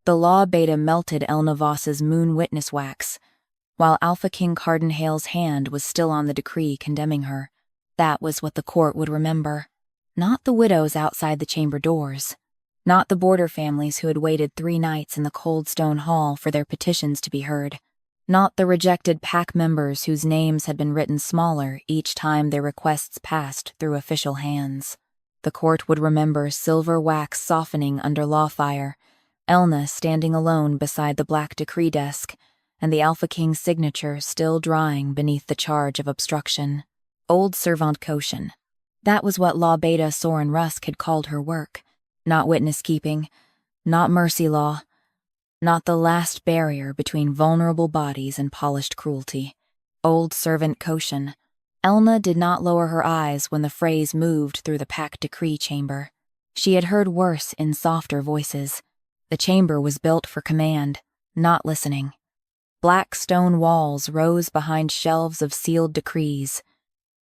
The law beta melted Elna Voss's moon witness wax, while Alpha King Carden Hale's hand was still on the decree condemning her. That was what the court would remember. Not the widows outside the chamber doors. Not the border families who had waited 3 nights in the cold stone hall for their petitions to be heard. Not the rejected pack members whose names had been written smaller each time their requests passed through official hands. The court would remember silver wax softening under lawfire, Elna standing alone beside the black decree desk, and the Alpha King's signature still drying beneath the charge of obstruction. Old servant caution. That was what Law Beta Soren Rusk had called her work. Not witness-keeping, not mercy law, not the last barrier between vulnerable bodies and polished cruelty. Old servant caution. Elna did not lower her eyes when the phrase moved through the packed decree chamber. She had heard worse in softer voices. The chamber was built for command, not listening. Black stone walls rose behind shelves of sealed decrees.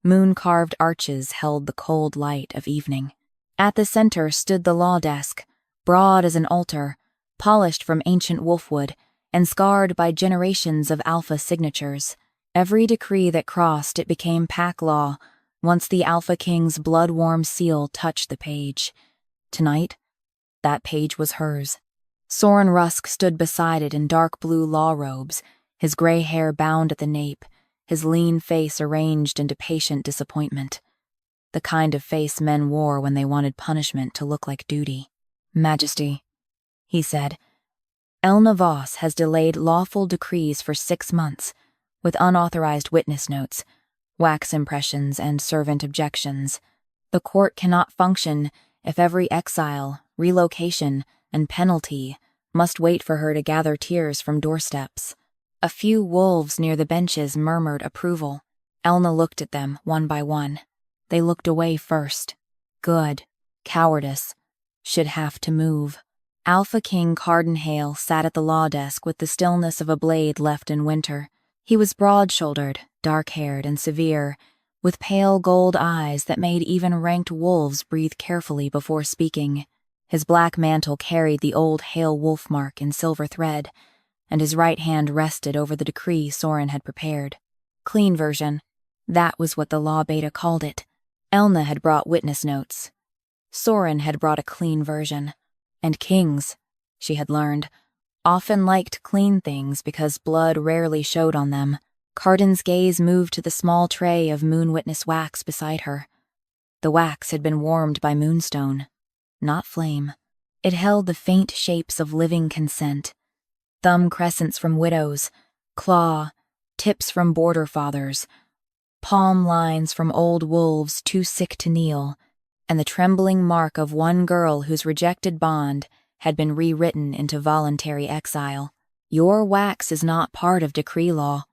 Moon-carved arches held the cold light of evening. At the center stood the law desk, broad as an altar, polished from ancient wolfwood, and scarred by generations of Alpha signatures. Every decree that crossed it became pack law, once the Alpha King's blood-warm seal touched the page. Tonight, that page was hers. Soren Rusk stood beside it in dark blue law robes, his gray hair bound at the nape, his lean face arranged into patient disappointment. The kind of face men wore when they wanted punishment to look like duty. "Majesty," he said, "Elna Voss has delayed lawful decrees for 6 months, with unauthorized witness notes, wax impressions, and servant objections. The court cannot function if every exile, relocation, and penalty must wait for her to gather tears from doorsteps." A few wolves near the benches murmured approval. Elna looked at them one by one. They looked away first. Good. Cowardice. Should have to move. Alpha King Carden Hale sat at the law desk with the stillness of a blade left in winter. He was broad-shouldered, dark-haired, and severe, with pale gold eyes that made even ranked wolves breathe carefully before speaking. His black mantle carried the old Hale wolf mark in silver thread, and his right hand rested over the decree Soren had prepared. Clean version. That was what the law beta called it. Elna had brought witness notes. Soren had brought a clean version. And kings, she had learned, often liked clean things because blood rarely showed on them. Carden's gaze moved to the small tray of moon witness wax beside her. The wax had been warmed by moonstone, not flame. It held the faint shapes of living consent. Thumb crescents from widows, claw, tips from border fathers, palm lines from old wolves too sick to kneel, and the trembling mark of one girl whose rejected bond had been rewritten into voluntary exile. "Your wax is not part of decree law,"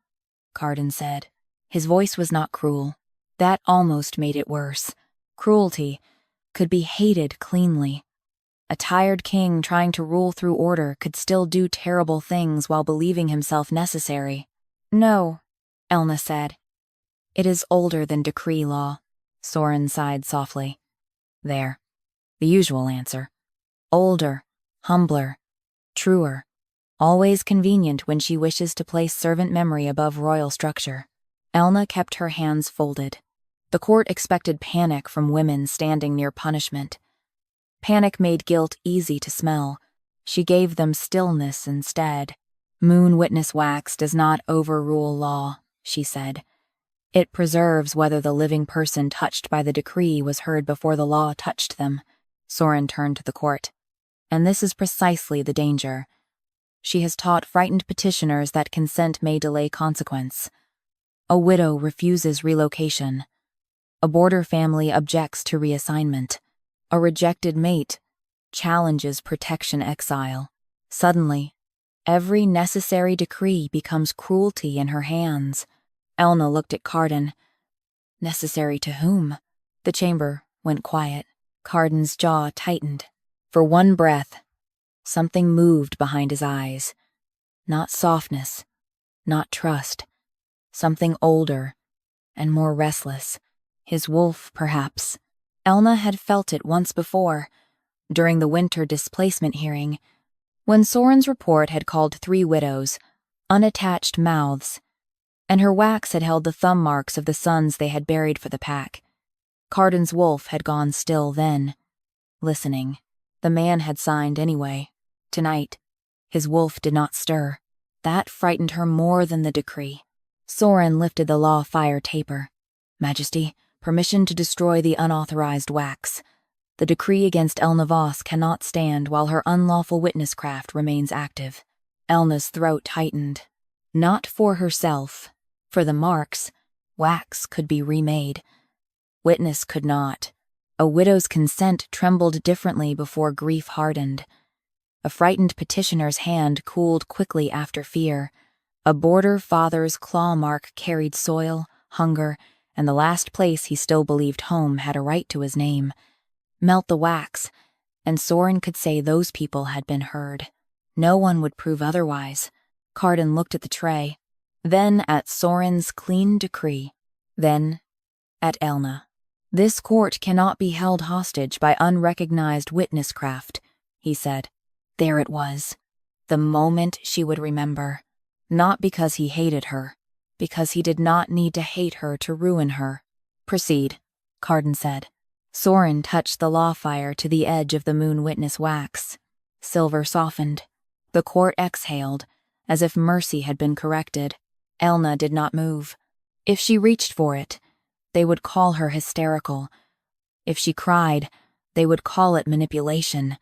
Carden said. His voice was not cruel. That almost made it worse. Cruelty could be hated cleanly. A tired king trying to rule through order could still do terrible things while believing himself necessary. "No," Elna said. "It is older than decree law," Soren sighed softly. There. The usual answer. Older, humbler, truer. Always convenient when she wishes to place servant memory above royal structure. Elna kept her hands folded. The court expected panic from women standing near punishment. Panic made guilt easy to smell. She gave them stillness instead. "Moon witness wax does not overrule law," she said. "It preserves whether the living person touched by the decree was heard before the law touched them." Soren turned to the court. "And this is precisely the danger. She has taught frightened petitioners that consent may delay consequence. A widow refuses relocation. A border family objects to reassignment. A rejected mate challenges protection exile. Suddenly, every necessary decree becomes cruelty in her hands." Elna looked at Carden. "Necessary to whom?" The chamber went quiet. Carden's jaw tightened. For one breath, something moved behind his eyes. Not softness, not trust. Something older and more restless. His wolf, perhaps. Elna had felt it once before, during the winter displacement hearing, When Soren's report had called 3 widows, unattached mouths, and her wax had held the thumb marks of the sons they had buried for the pack, Carden's wolf had gone still then, listening. The man had signed anyway. Tonight, his wolf did not stir. That frightened her more than the decree. Soren lifted the law fire taper. Majesty, permission to destroy the unauthorized wax. The decree against Elna Voss cannot stand while her unlawful witnesscraft remains active. Elna's throat tightened. Not for herself. For the marks, wax could be remade. Witness could not. A widow's consent trembled differently before grief hardened. A frightened petitioner's hand cooled quickly after fear. A border father's claw mark carried soil, hunger, and the last place he still believed home had a right to his name. Melt the wax, and Soren could say those people had been heard. No one would prove otherwise. Carden looked at the tray, then at Soren's clean decree, then at Elna. This court cannot be held hostage by unrecognized witnesscraft, he said. There it was. The moment she would remember. Not because he hated her, because he did not need to hate her to ruin her. Proceed, Carden said. Soren touched the law fire to the edge of the moon witness wax. Silver softened. The court exhaled, as if mercy had been corrected. Elna did not move. If she reached for it, they would call her hysterical. If she cried, they would call it manipulation.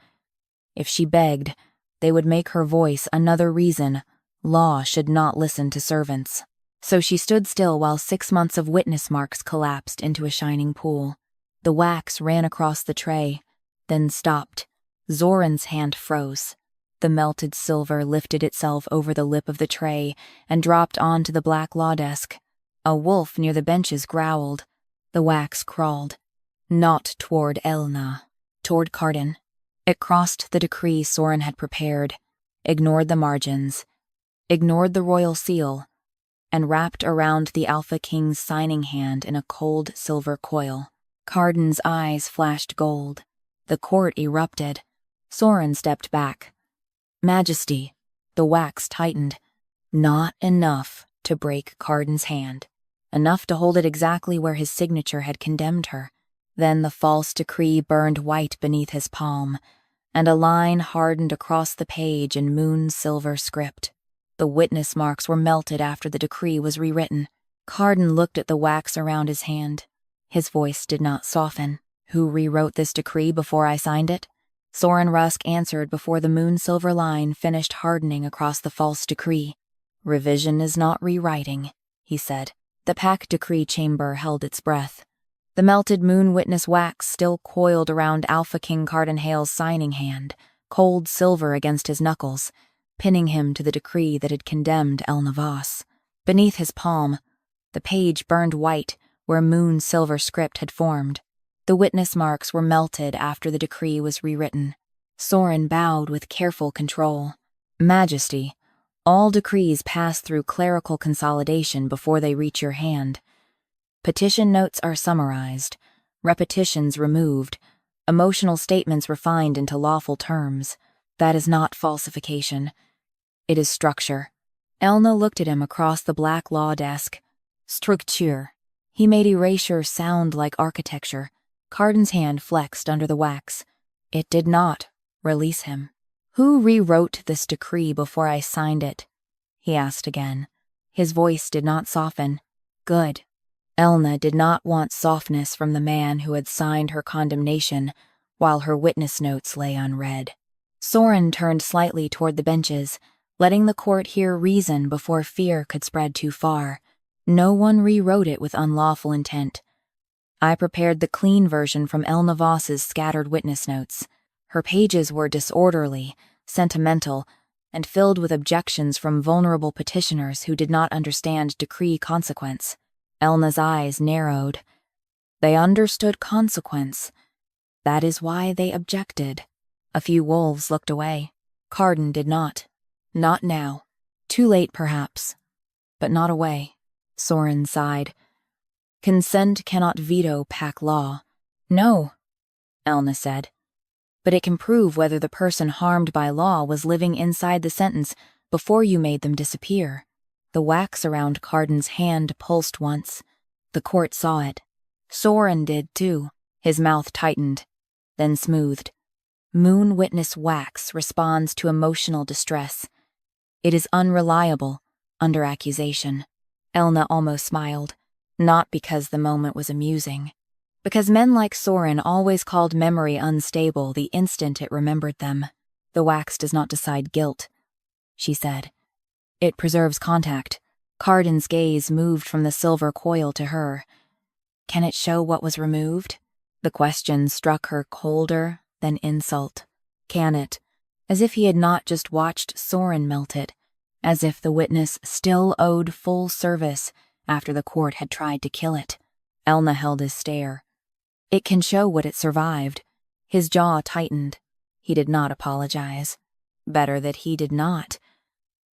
If she begged, they would make her voice another reason law should not listen to servants. So she stood still while 6 months of witness marks collapsed into a shining pool. The wax ran across the tray, then stopped. Zoran's hand froze. The melted silver lifted itself over the lip of the tray and dropped onto the black law desk. A wolf near the benches growled. The wax crawled. Not toward Elna, toward Carden. It crossed the decree Soren had prepared, ignored the margins, ignored the royal seal, and wrapped around the Alpha King's signing hand in a cold silver coil. Carden's eyes flashed gold. The court erupted. Soren stepped back. Majesty, the wax tightened. Not enough to break Carden's hand. Enough to hold it exactly where his signature had condemned her. Then the false decree burned white beneath his palm, and a line hardened across the page in moon-silver script. The witness marks were melted after the decree was rewritten. Carden looked at the wax around his hand. His voice did not soften. Who rewrote this decree before I signed it? Soren Rusk answered before the moon-silver line finished hardening across the false decree. Revision is not rewriting, he said. The pack decree chamber held its breath. The melted moon witness wax still coiled around Alpha King Carden Hale's signing hand, cold silver against his knuckles, pinning him to the decree that had condemned Elna Voss. Beneath his palm, the page burned white where moon silver script had formed. The witness marks were melted after the decree was rewritten. Soren bowed with careful control. Majesty, all decrees pass through clerical consolidation before they reach your hand. Petition notes are summarized, repetitions removed, emotional statements refined into lawful terms. That is not falsification. It is structure. Elna looked at him across the black law desk. Structure. He made erasure sound like architecture. Carden's hand flexed under the wax. It did not release him. Who rewrote this decree before I signed it? He asked again. His voice did not soften. Good. Elna did not want softness from the man who had signed her condemnation while her witness notes lay unread. Soren turned slightly toward the benches, letting the court hear reason before fear could spread too far. No one rewrote it with unlawful intent. I prepared the clean version from Elna Voss's scattered witness notes. Her pages were disorderly, sentimental, and filled with objections from vulnerable petitioners who did not understand decree consequence. Elna's eyes narrowed. They understood consequence. That is why they objected. A few wolves looked away. Carden did not. Not now. Too late, perhaps. But not away. Soren sighed. Consent cannot veto pack law. No, Elna said. but it can prove whether the person harmed by law was living inside the sentence before you made them disappear. The wax around Carden's hand pulsed once. The court saw it. Soren did too. His mouth tightened, then smoothed. Moon witness wax responds to emotional distress. It is unreliable under accusation. Elna almost smiled, not because the moment was amusing, because men like Soren always called memory unstable the instant it remembered them. The wax does not decide guilt, she said. It preserves contact. Carden's gaze moved from the silver coil to her. Can it show what was removed? The question struck her colder than insult. Can it? As if he had not just watched Soren melt it, as if the witness still owed full service after the court had tried to kill it. Elna held his stare. It can show what it survived. His jaw tightened. He did not apologize. Better that he did not.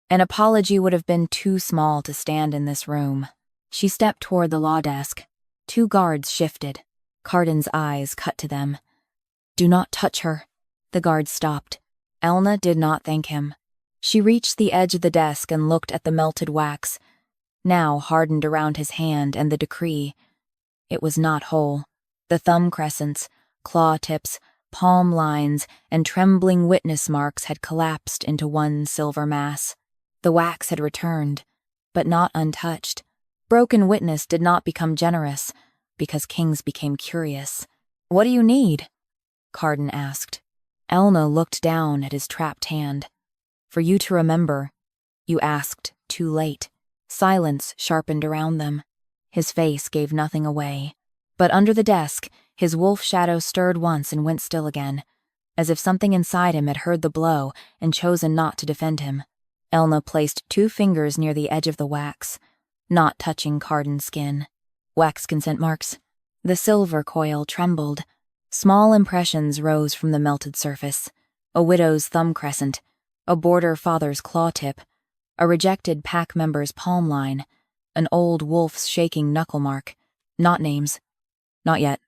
An apology would have been too small to stand in this room. She stepped toward the law desk. 2 guards shifted. Carden's eyes cut to them. Do not touch her. The guards stopped. Elna did not thank him. She reached the edge of the desk and looked at the melted wax, now hardened around his hand, and the decree. It was not whole. The thumb crescents, claw tips, palm lines, and trembling witness marks had collapsed into one silver mass. The wax had returned, but not untouched. Broken witness did not become generous, because kings became curious. What do you need? Carden asked. Elna looked down at his trapped hand. For you to remember. You asked too late. Silence sharpened around them. His face gave nothing away. But under the desk, his wolf shadow stirred once and went still again, as if something inside him had heard the blow and chosen not to defend him. Elna placed 2 fingers near the edge of the wax, not touching Carden's skin. Wax consent marks. The silver coil trembled. Small impressions rose from the melted surface. A widow's thumb crescent, a border father's claw tip, a rejected pack member's palm line, an old wolf's shaking knuckle mark. Not names. Not yet.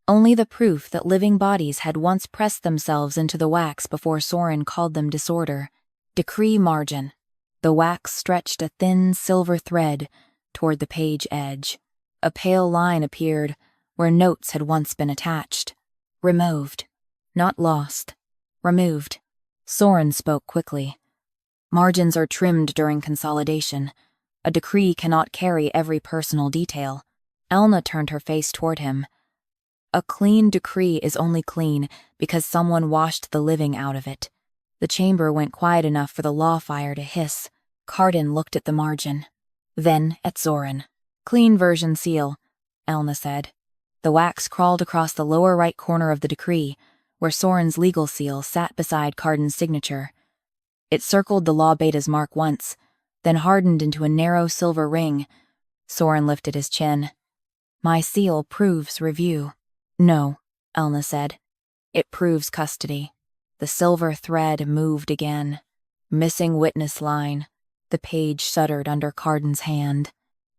Only the proof that living bodies had once pressed themselves into the wax before Soren called them disorder. Decree margin. The wax stretched a thin silver thread toward the page edge. A pale line appeared where notes had once been attached. Removed. Not lost. Removed. Soren spoke quickly. Margins are trimmed during consolidation. A decree cannot carry every personal detail. Elna turned her face toward him. A clean decree is only clean because someone washed the living out of it. The chamber went quiet enough for the law fire to hiss. Carden looked at the margin. Then at Soren. Clean version seal, Elna said. The wax crawled across the lower right corner of the decree, where Soren's legal seal sat beside Carden's signature. It circled the law beta's mark once, then hardened into a narrow silver ring. Soren lifted his chin. My seal proves review. No, Elna said. It proves custody. The silver thread moved again. Missing witness line. The page shuddered under Carden's hand.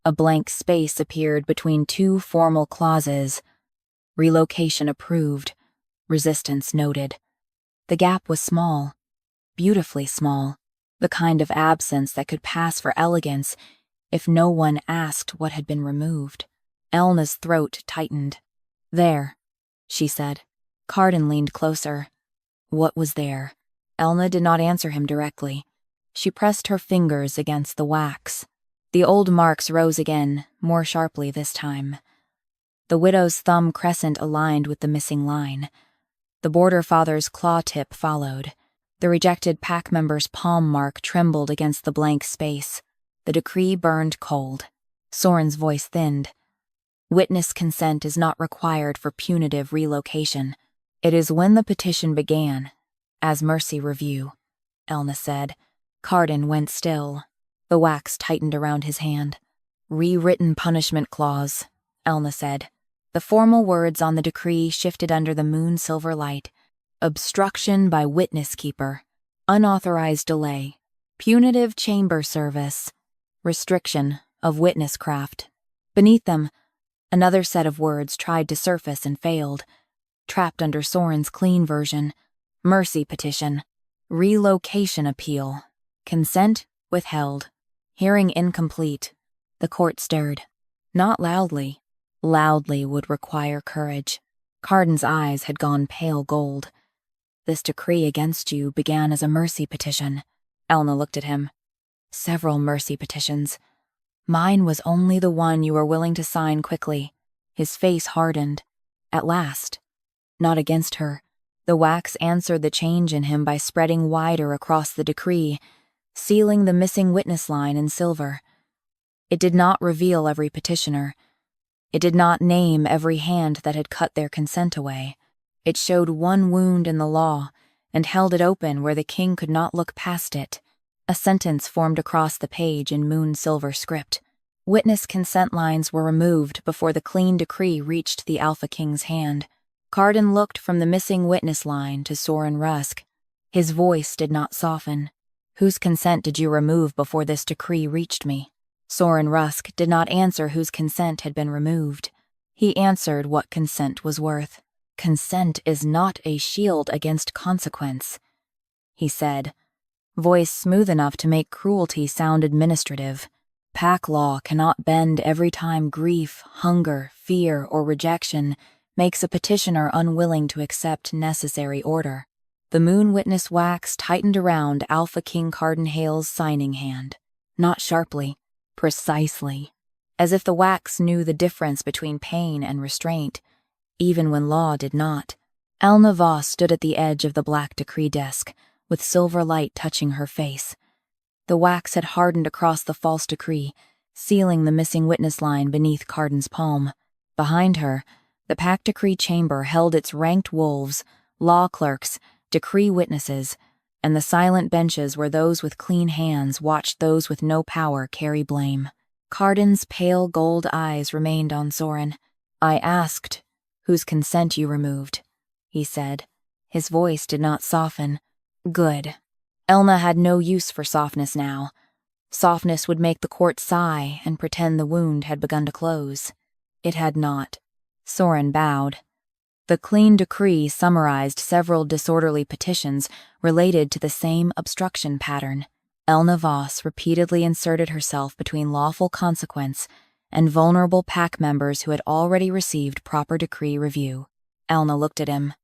A blank space appeared between 2 formal clauses. Relocation approved. Resistance noted. The gap was small. Beautifully small. The kind of absence that could pass for elegance if no one asked what had been removed. Elna's throat tightened. There, she said. Carden leaned closer. What was there? Elna did not answer him directly. She pressed her fingers against the wax. The old marks rose again, more sharply this time. The widow's thumb crescent aligned with the missing line. The border father's claw tip followed. The rejected pack member's palm mark trembled against the blank space. The decree burned cold. Soren's voice thinned. Witness consent is not required for punitive relocation. It is when the petition began, as mercy review, Elna said. Carden went still. The wax tightened around his hand. Rewritten punishment clause, Elna said. The formal words on the decree shifted under the moon-silver light. Obstruction by witness keeper. Unauthorized delay. Punitive chamber service. Restriction of witnesscraft. Beneath them, another set of words tried to surface and failed. Trapped under Soren's clean version, Mercy petition. Relocation appeal. Consent withheld. Hearing incomplete. The court stirred. Not loudly. Loudly would require courage. Carden's eyes had gone pale gold. This decree against you began as a mercy petition. Elna looked at him. Several mercy petitions. Mine was only the one you were willing to sign quickly. His face hardened. At last. Not against her. The wax answered the change in him by spreading wider across the decree, sealing the missing witness line in silver. It did not reveal every petitioner. It did not name every hand that had cut their consent away. It showed one wound in the law and held it open where the king could not look past it. A sentence formed across the page in moon-silver script. Witness consent lines were removed before the clean decree reached the Alpha King's hand. Carden looked from the missing witness line to Soren Rusk. His voice did not soften. Whose consent did you remove before this decree reached me? Soren Rusk did not answer whose consent had been removed. He answered what consent was worth. Consent is not a shield against consequence, he said, voice smooth enough to make cruelty sound administrative. Pack law cannot bend every time grief, hunger, fear, or rejection makes a petitioner unwilling to accept necessary order. The moon witness wax tightened around Alpha King Carden Hale's signing hand. Not sharply, precisely. As if the wax knew the difference between pain and restraint, even when law did not. Elna Voss stood at the edge of the black decree desk, with silver light touching her face. The wax had hardened across the false decree, sealing the missing witness line beneath Carden's palm. Behind her, the packed decree chamber held its ranked wolves, law clerks, decree witnesses, and the silent benches where those with clean hands watched those with no power carry blame. Carden's pale gold eyes remained on Soren. I asked whose consent you removed, he said. His voice did not soften. Good. Elna had no use for softness now. Softness would make the court sigh and pretend the wound had begun to close. It had not. Soren bowed. The clean decree summarized several disorderly petitions related to the same obstruction pattern. Elna Voss repeatedly inserted herself between lawful consequence and vulnerable pack members who had already received proper decree review. Elna looked at him.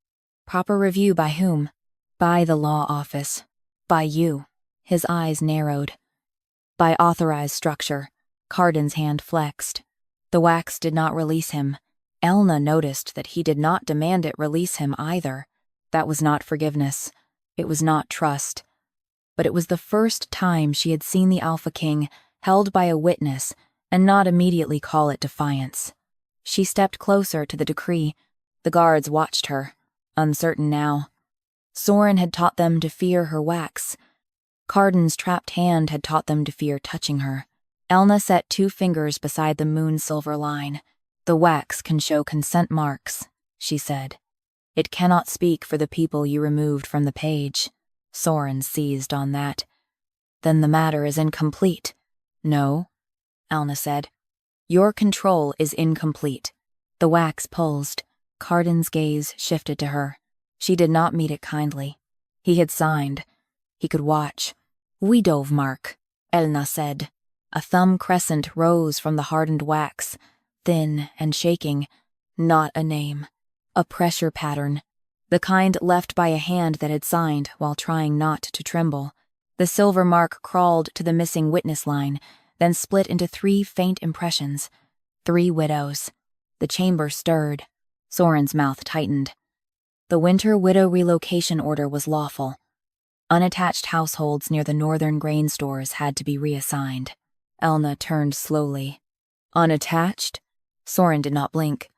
Proper review by whom? By the law office. By you. His eyes narrowed. By authorized structure. Carden's hand flexed. The wax did not release him. Elna noticed that he did not demand it release him either. That was not forgiveness. It was not trust. But it was the first time she had seen the Alpha King held by a witness and not immediately call it defiance. She stepped closer to the decree. The guards watched her, uncertain now. Soren had taught them to fear her wax. Carden's trapped hand had taught them to fear touching her. Elna set 2 fingers beside the moon-silver line. The wax can show consent marks, she said. It cannot speak for the people you removed from the page. Soren seized on that. Then the matter is incomplete. No, Elna said. Your control is incomplete. The wax pulsed. Carden's gaze shifted to her. She did not meet it kindly. He had signed. He could watch. Widov mark, Elna said. A thumb crescent rose from the hardened wax, thin and shaking. Not a name. A pressure pattern. The kind left by a hand that had signed while trying not to tremble. The silver mark crawled to the missing witness line, then split into 3 faint impressions. 3 widows. The chamber stirred. Soren's mouth tightened. The winter widow relocation order was lawful. Unattached households near the northern grain stores had to be reassigned. Elna turned slowly. Unattached? Soren did not blink.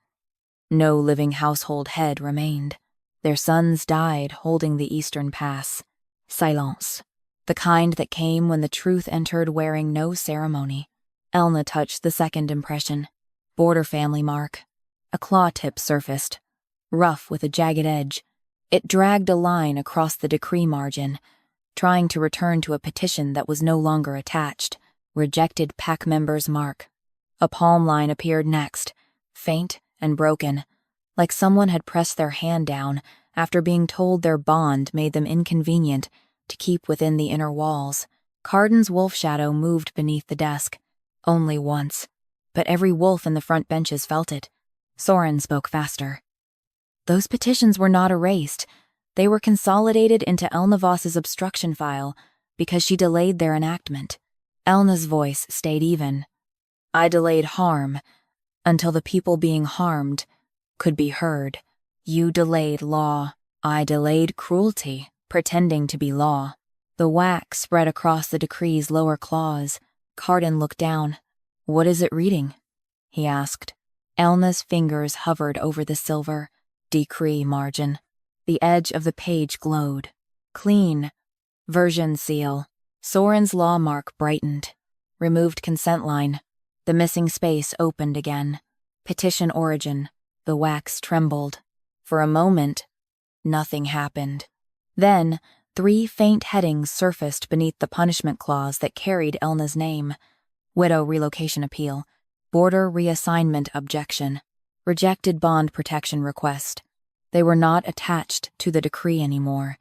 No living household head remained. Their sons died holding the eastern pass. Silence. The kind that came when the truth entered wearing no ceremony. Elna touched the second impression. Border family mark. A claw tip surfaced. Rough with a jagged edge. It dragged a line across the decree margin, trying to return to a petition that was no longer attached. Rejected pack member's mark. A palm line appeared next, faint and broken, like someone had pressed their hand down after being told their bond made them inconvenient to keep within the inner walls. Carden's wolf shadow moved beneath the desk. Only once. But every wolf in the front benches felt it. Soren spoke faster. Those petitions were not erased. They were consolidated into Elna Voss's obstruction file because she delayed their enactment. Elna's voice stayed even. I delayed harm until the people being harmed could be heard. You delayed law. I delayed cruelty, pretending to be law. The wax spread across the decree's lower claws. Carden looked down. What is it reading? He asked. Elna's fingers hovered over the silver decree margin. The edge of the page glowed. Clean. Version seal. Soren's law mark brightened. Removed consent line. The missing space opened again. Petition origin. The wax trembled. For a moment, nothing happened. Then, 3 faint headings surfaced beneath the punishment clause that carried Elna's name. Widow relocation appeal. Border reassignment objection. Rejected bond protection request. They were not attached to the decree anymore.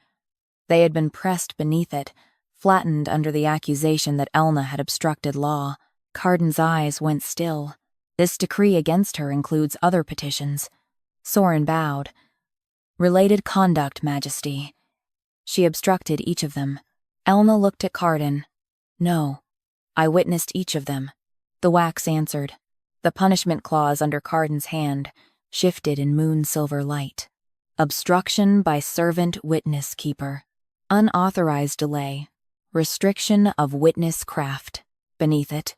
They had been pressed beneath it, flattened under the accusation that Elna had obstructed law. Carden's eyes went still. This decree against her includes other petitions. Soren bowed. Related conduct, Majesty. She obstructed each of them. Elna looked at Carden. No. I witnessed each of them. The wax answered. The punishment clause under Carden's hand shifted in moon-silver light. Obstruction by servant witness keeper. Unauthorized delay. Restriction of witness craft. Beneath it,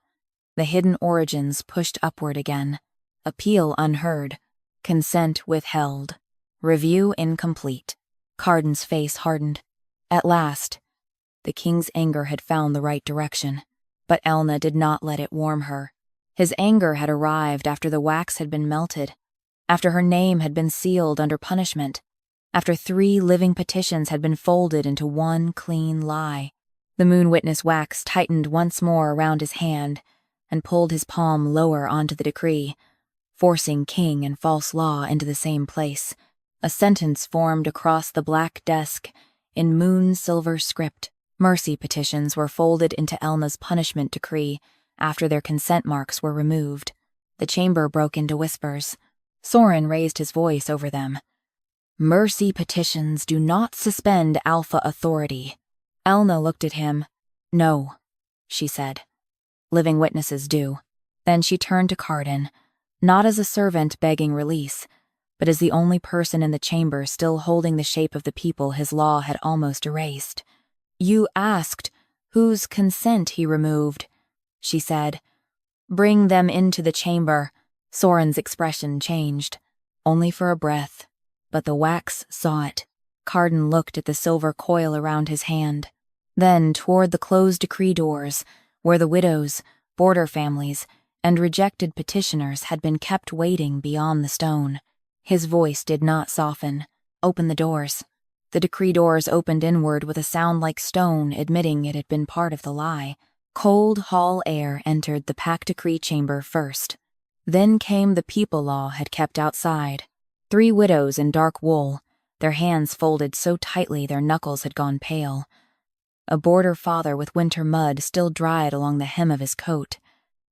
the hidden origins pushed upward again. Appeal unheard. Consent withheld. Review incomplete. Carden's face hardened. At last, the king's anger had found the right direction. But Elna did not let it warm her. His anger had arrived after the wax had been melted, after her name had been sealed under punishment, after 3 living petitions had been folded into one clean lie. The moon witness wax tightened once more around his hand and pulled his palm lower onto the decree, forcing king and false law into the same place. A sentence formed across the black desk in moon-silver script. Mercy petitions were folded into Elna's punishment decree after their consent marks were removed. The chamber broke into whispers. Soren raised his voice over them. Mercy petitions do not suspend alpha authority. Elna looked at him. No, she said. Living witnesses do. Then she turned to Carden, not as a servant begging release, but as the only person in the chamber still holding the shape of the people his law had almost erased. You asked whose consent he removed, she said. Bring them into the chamber. Soren's expression changed, only for a breath, but the wax saw it. Carden looked at the silver coil around his hand, then toward the closed decree doors, where the widows, border families, and rejected petitioners had been kept waiting beyond the stone. His voice did not soften. Open the doors. The decree doors opened inward with a sound like stone, admitting it had been part of the lie. Cold hall air entered the packed decree chamber first. Then came the people law had kept outside. 3 widows in dark wool, their hands folded so tightly their knuckles had gone pale. A border father with winter mud still dried along the hem of his coat.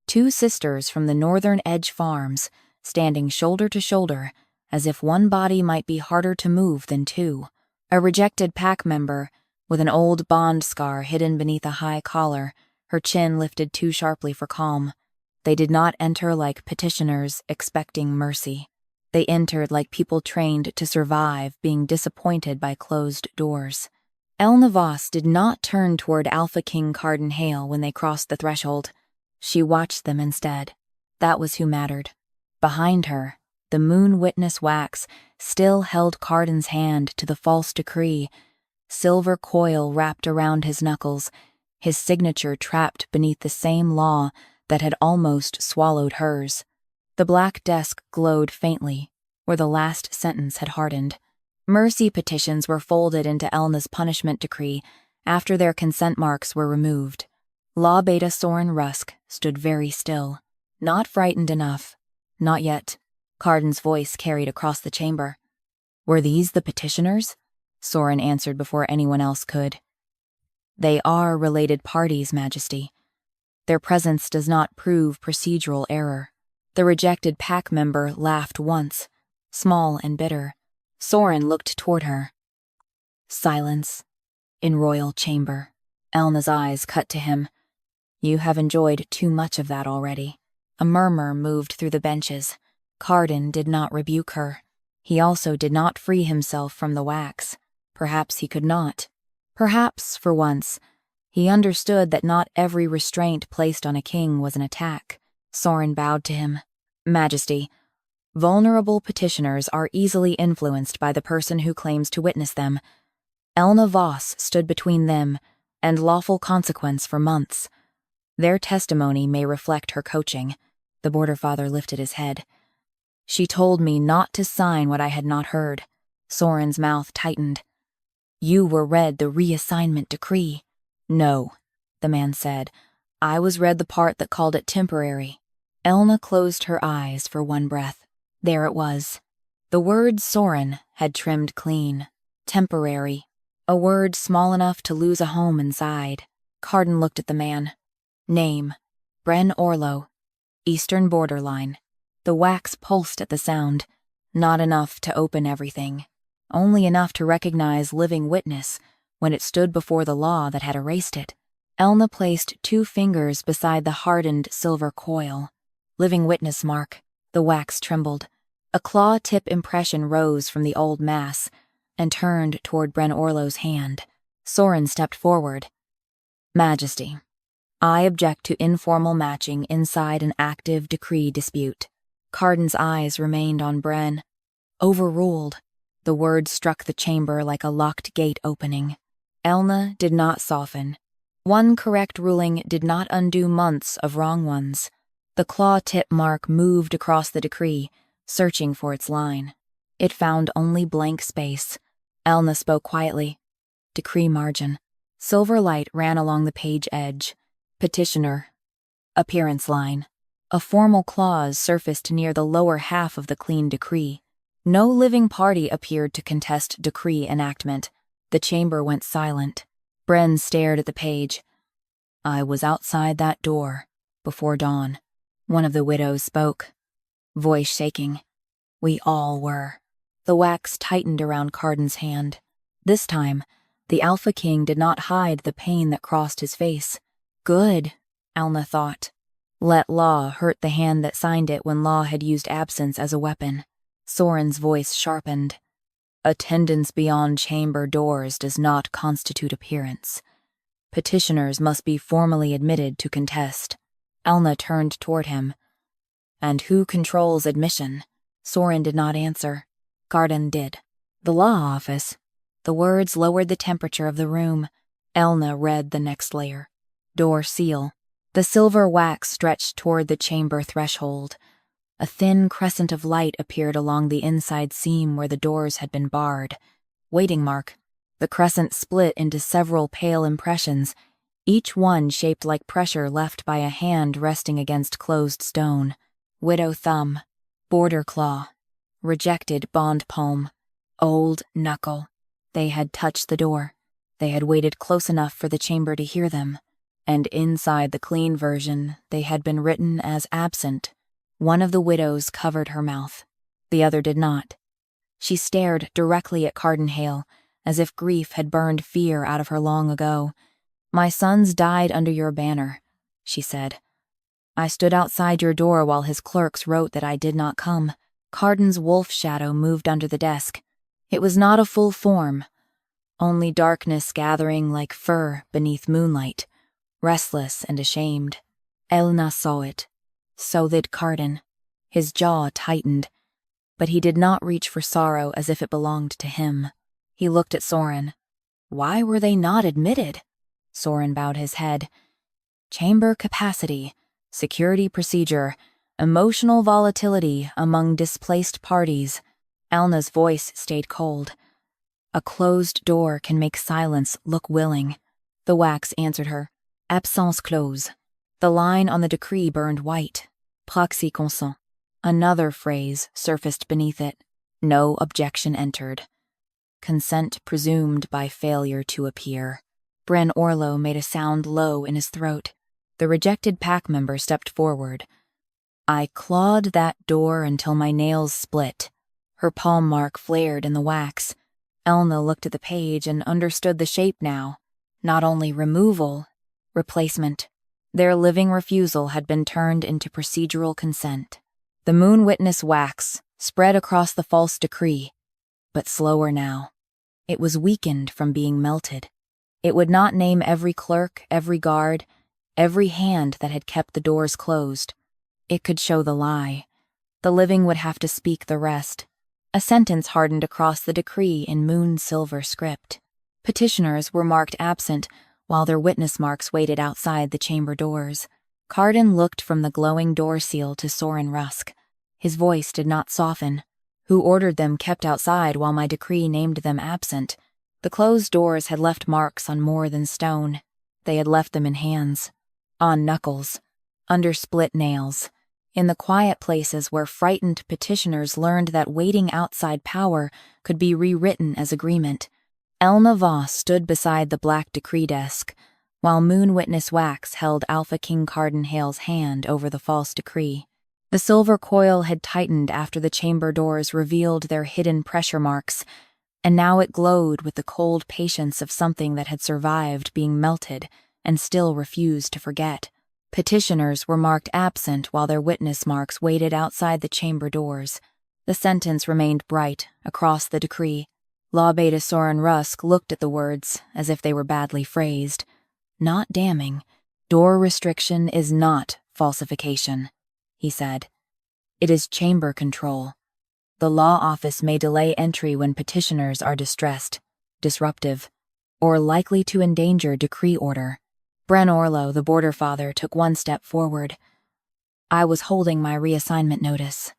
2 sisters from the northern edge farms, standing shoulder to shoulder, as if one body might be harder to move than 2. A rejected pack member, with an old bond scar hidden beneath a high collar, her chin lifted too sharply for calm. They did not enter like petitioners expecting mercy. They entered like people trained to survive being disappointed by closed doors. Elna Voss did not turn toward Alpha King Carden Hale when they crossed the threshold. She watched them instead. That was who mattered. Behind her, the moon witness wax still held Carden's hand to the false decree, silver coil wrapped around his knuckles, his signature trapped beneath the same law that had almost swallowed hers. The black desk glowed faintly, where the last sentence had hardened. Mercy petitions were folded into Elna's punishment decree after their consent marks were removed. Law Beta Soren Rusk stood very still, not frightened enough. Not yet. Carden's voice carried across the chamber. Were these the petitioners? Soren answered before anyone else could. They are related parties, Majesty. Their presence does not prove procedural error. The rejected pack member laughed once, small and bitter. Soren looked toward her. Silence. In royal chamber. Elna's eyes cut to him. You have enjoyed too much of that already. A murmur moved through the benches. Carden did not rebuke her. He also did not free himself from the wax. Perhaps he could not. Perhaps, for once, he understood that not every restraint placed on a king was an attack. Soren bowed to him. Majesty, vulnerable petitioners are easily influenced by the person who claims to witness them. Elna Voss stood between them and lawful consequence for months. Their testimony may reflect her coaching. The border father lifted his head. She told me not to sign what I had not heard. Soren's mouth tightened. You were read the reassignment decree. No, the man said. I was read the part that called it temporary. Elna closed her eyes for one breath. There it was. The word Soren had trimmed clean. Temporary. A word small enough to lose a home inside. Carden looked at the man. Name. Bren Orlo. Eastern borderline. The wax pulsed at the sound. Not enough to open everything. Only enough to recognize living witness when it stood before the law that had erased it. Elna placed 2 fingers beside the hardened silver coil. Living witness mark. The wax trembled. A claw-tip impression rose from the old mass and turned toward Bren Orlo's hand. Soren stepped forward. Majesty, I object to informal matching inside an active decree dispute. Carden's eyes remained on Bren. Overruled. The word struck the chamber like a locked gate opening. Elna did not soften. One correct ruling did not undo months of wrong ones. The claw-tip mark moved across the decree, searching for its line. It found only blank space. Elna spoke quietly. Decree margin. Silver light ran along the page edge. Petitioner. Appearance line. A formal clause surfaced near the lower half of the clean decree. No living party appeared to contest decree enactment. The chamber went silent. Bren stared at the page. I was outside that door, before dawn. One of the widows spoke, voice shaking. We all were. The wax tightened around Carden's hand. This time, the Alpha King did not hide the pain that crossed his face. Good, Elna thought. Let law hurt the hand that signed it when law had used absence as a weapon. Soren's voice sharpened. Attendance beyond chamber doors does not constitute appearance. Petitioners must be formally admitted to contest. Elna turned toward him. And who controls admission? Soren did not answer. Carden did. The law office. The words lowered the temperature of the room. Elna read the next layer. Door seal. The silver wax stretched toward the chamber threshold. A thin crescent of light appeared along the inside seam where the doors had been barred. Waiting mark. The crescent split into several pale impressions, each one shaped like pressure left by a hand resting against closed stone. Widow thumb. Border claw. Rejected bond palm. Old knuckle. They had touched the door. They had waited close enough for the chamber to hear them. And inside the clean version, they had been written as absent. One of the widows covered her mouth. The other did not. She stared directly at Carden Hale, as if grief had burned fear out of her long ago. My sons died under your banner, she said. I stood outside your door while his clerks wrote that I did not come. Carden's wolf shadow moved under the desk. It was not a full form, only darkness gathering like fur beneath moonlight, restless and ashamed. Elna saw it. So did Carden. His jaw tightened, but he did not reach for sorrow as if it belonged to him. He looked at Soren. Why were they not admitted? Soren bowed his head. Chamber capacity, security procedure, emotional volatility among displaced parties. Elna's voice stayed cold. A closed door can make silence look willing. The wax answered her. Absence close. The line on the decree burned white. Proxy consent. Another phrase surfaced beneath it. No objection entered. Consent presumed by failure to appear. Bren Orlo made a sound low in his throat. The rejected pack member stepped forward. I clawed that door until my nails split. Her palm mark flared in the wax. Elna looked at the page and understood the shape now. Not only removal, replacement. Their living refusal had been turned into procedural consent. The moon witness wax spread across the false decree, but slower now. It was weakened from being melted. It would not name every clerk, every guard, every hand that had kept the doors closed. It could show the lie. The living would have to speak the rest. A sentence hardened across the decree in moon silver script. Petitioners were marked absent, while their witness marks waited outside the chamber doors. Carden looked from the glowing door seal to Soren Rusk. His voice did not soften. Who ordered them kept outside while my decree named them absent? The closed doors had left marks on more than stone. They had left them in hands. On knuckles. Under split nails. In the quiet places where frightened petitioners learned that waiting outside power could be rewritten as agreement. Elna Voss stood beside the black decree desk, while Moon Witness Wax held Alpha King Carden Hale's hand over the false decree. The silver coil had tightened after the chamber doors revealed their hidden pressure marks, and now it glowed with the cold patience of something that had survived being melted and still refused to forget. Petitioners were marked absent while their witness marks waited outside the chamber doors. The sentence remained bright across the decree. Law Beta Soren Rusk looked at the words as if they were badly phrased. Not damning. Door restriction is not falsification, he said. It is chamber control. The law office may delay entry when petitioners are distressed, disruptive, or likely to endanger decree order. Bren Orlo, the border father, took one step forward. I was holding my reassignment notice.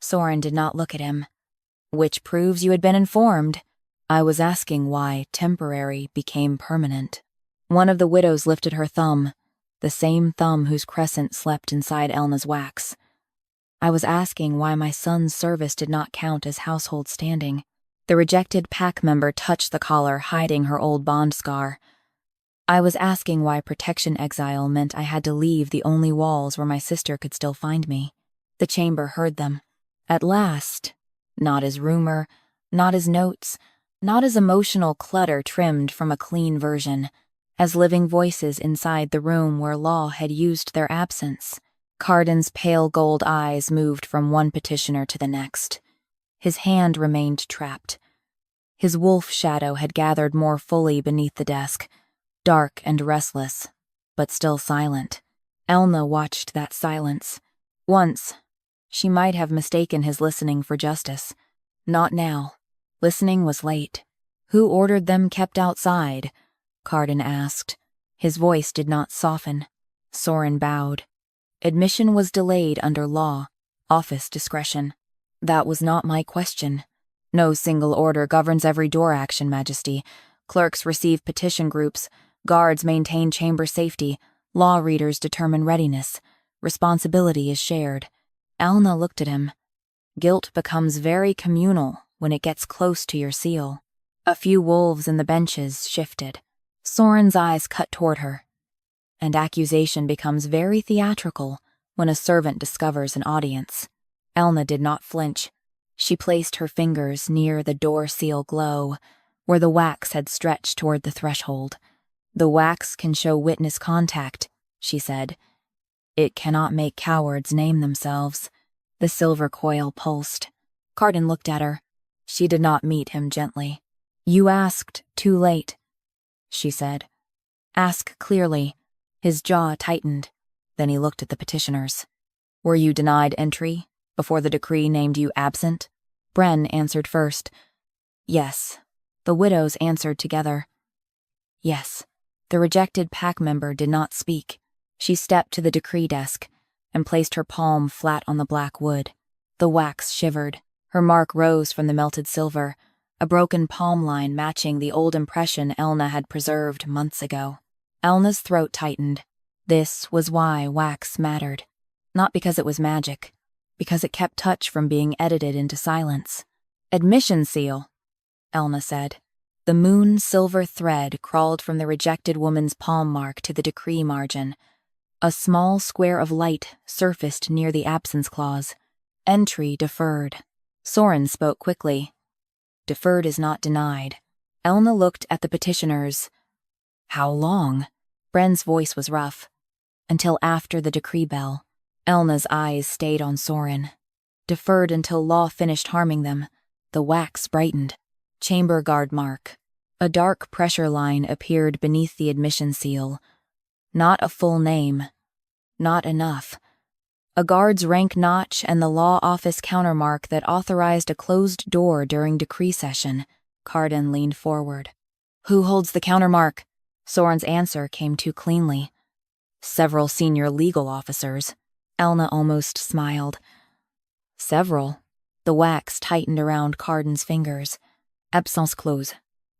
Soren did not look at him. Which proves you had been informed. I was asking why temporary became permanent. One of the widows lifted her thumb, the same thumb whose crescent slept inside Elna's wax. I was asking why my son's service did not count as household standing. The rejected pack member touched the collar, hiding her old bond scar. I was asking why protection exile meant I had to leave the only walls where my sister could still find me. The chamber heard them. At last, not as rumor, not as notes, not as emotional clutter trimmed from a clean version, as living voices inside the room where law had used their absence. Carden's pale gold eyes moved from one petitioner to the next. His hand remained trapped. His wolf shadow had gathered more fully beneath the desk, dark and restless, but still silent. Elna watched that silence. Once, she might have mistaken his listening for justice. Not now. Listening was late. Who ordered them kept outside? Carden asked. His voice did not soften. Soren bowed. Admission was delayed under law, office discretion. That was not my question. No single order governs every door action, Majesty. Clerks receive petition groups. Guards maintain chamber safety. Law readers determine readiness. Responsibility is shared. Elna looked at him. Guilt becomes very communal when it gets close to your seal. A few wolves in the benches shifted. Soren's eyes cut toward her. And accusation becomes very theatrical when a servant discovers an audience. Elna did not flinch. She placed her fingers near the door seal glow, where the wax had stretched toward the threshold. The wax can show witness contact, she said. It cannot make cowards name themselves. The silver coil pulsed. Carden looked at her. She did not meet him gently. You asked too late, she said. Ask clearly. His jaw tightened. Then he looked at the petitioners. Were you denied entry before the decree named you absent? Bren answered first. Yes. The widows answered together. Yes. The rejected pack member did not speak. She stepped to the decree desk and placed her palm flat on the black wood. The wax shivered. Her mark rose from the melted silver, a broken palm line matching the old impression Elna had preserved months ago. Elna's throat tightened. This was why wax mattered. Not because it was magic, because it kept touch from being edited into silence. Admission seal, Elna said. The moon silver thread crawled from the rejected woman's palm mark to the decree margin. A small square of light surfaced near the absence clause. Entry deferred. Soren spoke quickly. Deferred is not denied. Elna looked at the petitioners. How long? Bren's voice was rough. Until after the decree bell. Elna's eyes stayed on Soren. Deferred until law finished harming them. The wax brightened. Chamber guard mark. A dark pressure line appeared beneath the admission seal. Not a full name. Not enough. A guard's rank notch and the law office countermark that authorized a closed door during decree session. Carden leaned forward. Who holds the countermark? Soren's answer came too cleanly. Several senior legal officers. Elna almost smiled. Several. The wax tightened around Carden's fingers. Absence close.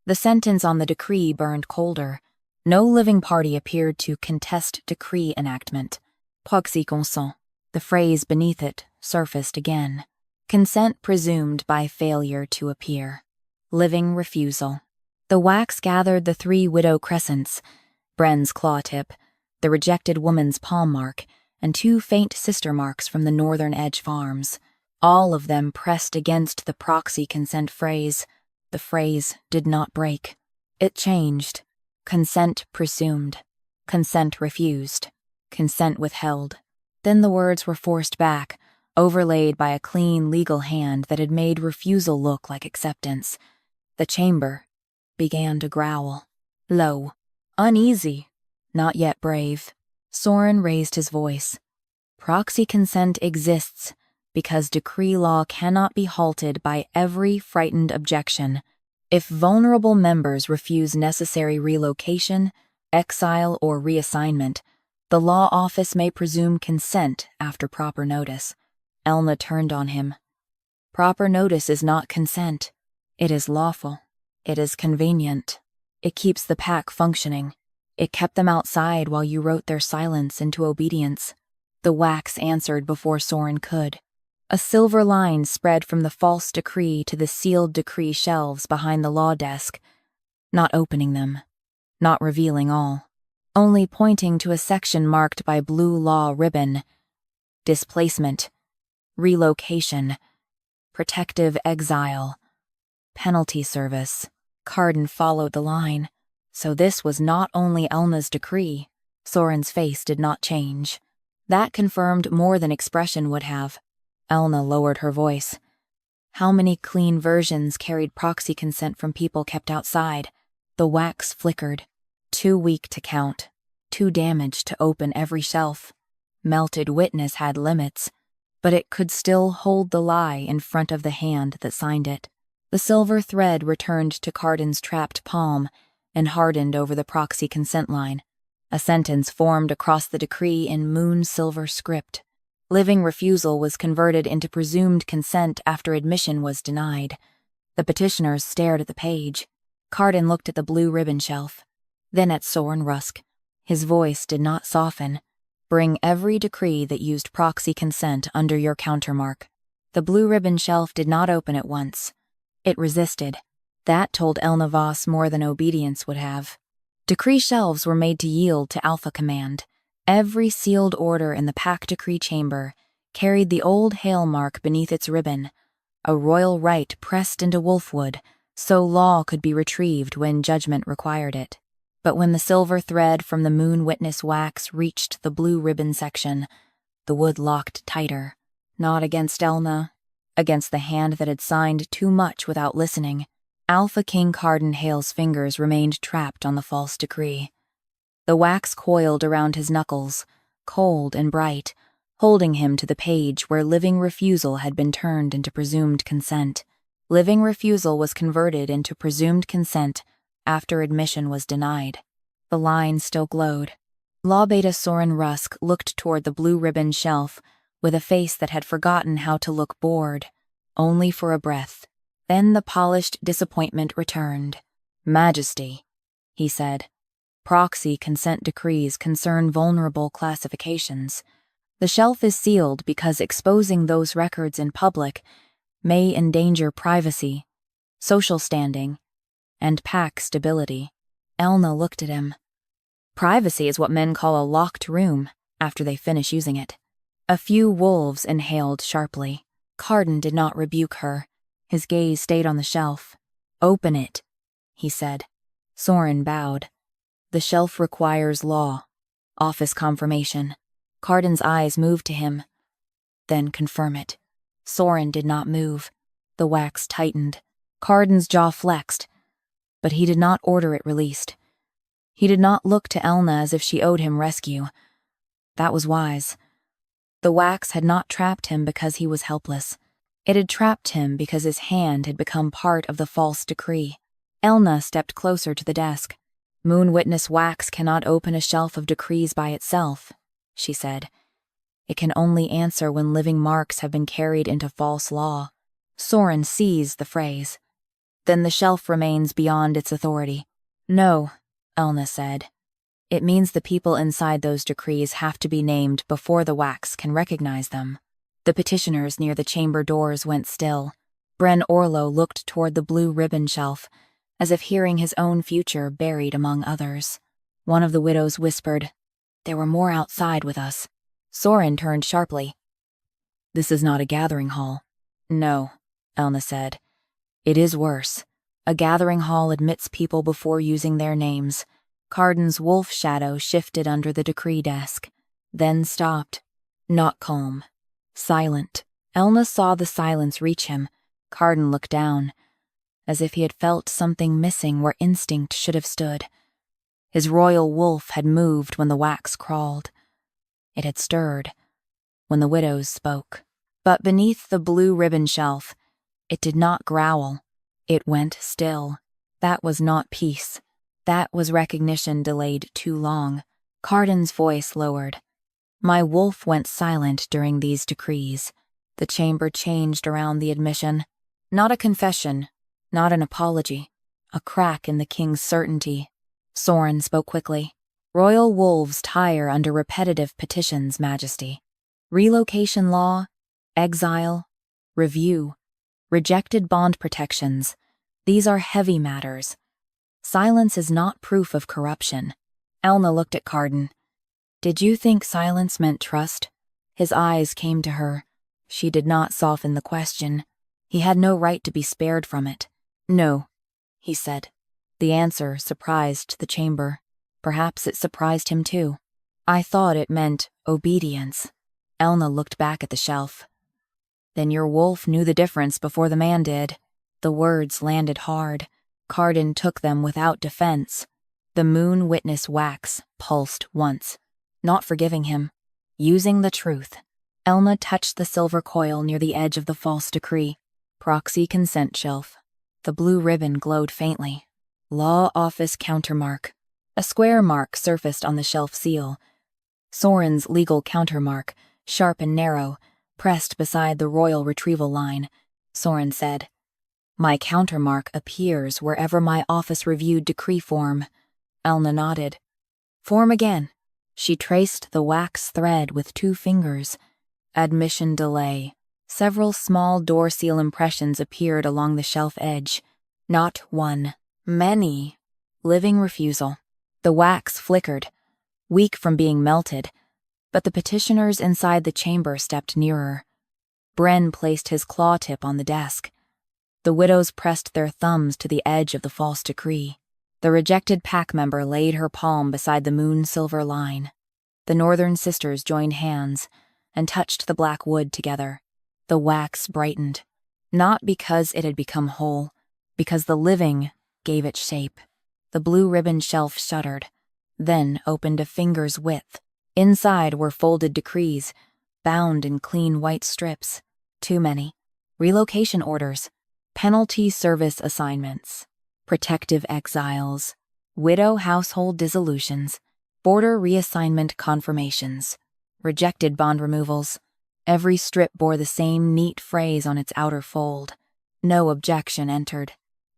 The sentence on the decree burned colder. No living party appeared to contest decree enactment. Proxy consent. The phrase beneath it surfaced again. Consent presumed by failure to appear. Living refusal. The wax gathered the 3 widow crescents, Bren's claw tip, the rejected woman's palm mark, and 2 faint sister marks from the Northern Edge farms. All of them pressed against the proxy consent phrase. The phrase did not break. It changed. Consent presumed. Consent refused. Consent withheld. Then the words were forced back, overlaid by a clean legal hand that had made refusal look like acceptance. The chamber began to growl. Low. Uneasy. Not yet brave. Soren raised his voice. Proxy consent exists because decree law cannot be halted by every frightened objection. If vulnerable members refuse necessary relocation, exile, or reassignment, the law office may presume consent after proper notice. Elna turned on him. Proper notice is not consent. It is lawful. It is convenient. It keeps the pack functioning. It kept them outside while you wrote their silence into obedience. The wax answered before Soren could. A silver line spread from the false decree to the sealed decree shelves behind the law desk, not opening them, not revealing all, only pointing to a section marked by blue law ribbon. Displacement, relocation, protective exile, penalty service. Carden followed the line. So this was not only Elna's decree. Soren's face did not change. That confirmed more than expression would have. Elna lowered her voice. How many clean versions carried proxy consent from people kept outside? The wax flickered. Too weak to count. Too damaged to open every shelf. Melted witness had limits, but it could still hold the lie in front of the hand that signed it. The silver thread returned to Carden's trapped palm and hardened over the proxy consent line. A sentence formed across the decree in moon-silver script. Living refusal was converted into presumed consent after admission was denied. The petitioners stared at the page. Carden looked at the blue ribbon shelf, then at Soren Rusk. His voice did not soften. Bring every decree that used proxy consent under your countermark. The blue ribbon shelf did not open at once. It resisted. That told Elna Voss more than obedience would have. Decree shelves were made to yield to Alpha Command. Every sealed order in the pack decree chamber carried the old Hale mark beneath its ribbon, a royal right pressed into wolfwood, so law could be retrieved when judgment required it. But when the silver thread from the moon witness wax reached the blue ribbon section, the wood locked tighter, not against Elna, against the hand that had signed too much without listening. Alpha King Carden Hale's fingers remained trapped on the false decree. The wax coiled around his knuckles, cold and bright, holding him to the page where living refusal had been turned into presumed consent. Living refusal was converted into presumed consent after admission was denied. The line still glowed. Law Beta Soren Rusk looked toward the blue ribbon shelf with a face that had forgotten how to look bored, only for a breath. Then the polished disappointment returned. Majesty, he said. Proxy consent decrees concern vulnerable classifications. The shelf is sealed because exposing those records in public may endanger privacy, social standing, and pack stability. Elna looked at him. Privacy is what men call a locked room after they finish using it. A few wolves inhaled sharply. Carden did not rebuke her. His gaze stayed on the shelf. "Open it," he said. Soren bowed. "The shelf requires law. Office confirmation." Carden's eyes moved to him. "Then confirm it." Soren did not move. The wax tightened. Carden's jaw flexed, but he did not order it released. He did not look to Elna as if she owed him rescue. That was wise. The wax had not trapped him because he was helpless. It had trapped him because his hand had become part of the false decree. Elna stepped closer to the desk. "Moon witness wax cannot open a shelf of decrees by itself," she said. "It can only answer when living marks have been carried into false law." Soren seized the phrase. "Then the shelf remains beyond its authority." "No," Elna said. "It means the people inside those decrees have to be named before the wax can recognize them." The petitioners near the chamber doors went still. Bren Orlo looked toward the blue ribbon shelf, as if hearing his own future buried among others. One of the widows whispered, "There were more outside with us." Soren turned sharply. "This is not a gathering hall." "No," Elna said. "It is worse. A gathering hall admits people before using their names." Carden's wolf shadow shifted under the decree desk, then stopped. Not calm. Silent. Elna saw the silence reach him. Carden looked down, as if he had felt something missing where instinct should have stood. His royal wolf had moved when the wax crawled. It had stirred when the widows spoke. But beneath the blue ribbon shelf, it did not growl. It went still. That was not peace. That was recognition delayed too long. Carden's voice lowered. "My wolf went silent during these decrees." The chamber changed around the admission. Not a confession, not an apology. A crack in the king's certainty. Soren spoke quickly. "Royal wolves tire under repetitive petitions, Majesty. Relocation law, exile, review, rejected bond protections. These are heavy matters. Silence is not proof of corruption." Elna looked at Carden. "Did you think silence meant trust?" His eyes came to her. She did not soften the question. He had no right to be spared from it. "No," he said. The answer surprised the chamber. Perhaps it surprised him too. "I thought it meant obedience." Elna looked back at the shelf. "Then your wolf knew the difference before the man did." The words landed hard. Carden took them without defense. The moon witness wax pulsed once, not forgiving him, using the truth. Elna touched the silver coil near the edge of the false decree. Proxy consent shelf. The blue ribbon glowed faintly. Law office countermark. A square mark surfaced on the shelf seal. Soren's legal countermark, sharp and narrow, pressed beside the royal retrieval line. Soren said, "My countermark appears wherever my office reviewed decree form." Elna nodded. "Form again." She traced the wax thread with 2 fingers. Admission delay. Several small door seal impressions appeared along the shelf edge. Not one. Many. Living refusal. The wax flickered, weak from being melted, but the petitioners inside the chamber stepped nearer. Bren placed his claw tip on the desk. The widows pressed their thumbs to the edge of the false decree. The rejected pack member laid her palm beside the moon-silver line. The northern sisters joined hands and touched the black wood together. The wax brightened, not because it had become whole, because the living gave it shape. The blue ribbon shelf shuddered, then opened a finger's width. Inside were folded decrees, bound in clean white strips. Too many. Relocation orders. Penalty service assignments, protective exiles, widow household dissolutions, border reassignment confirmations, rejected bond removals. Every strip bore the same neat phrase on its outer fold. No objection entered.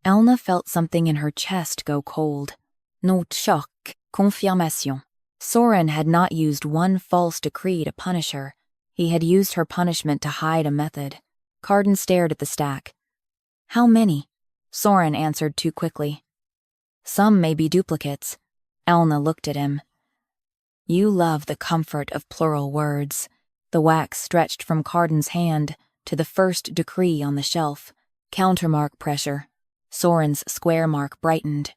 Elna felt something in her chest go cold. No choc, confirmation. Soren had not used one false decree to punish her. He had used her punishment to hide a method. Carden stared at the stack. How many? Soren answered too quickly. Some may be duplicates. Elna looked at him. You love the comfort of plural words. The wax stretched from Carden's hand to the first decree on the shelf. Countermark pressure. Soren's square mark brightened.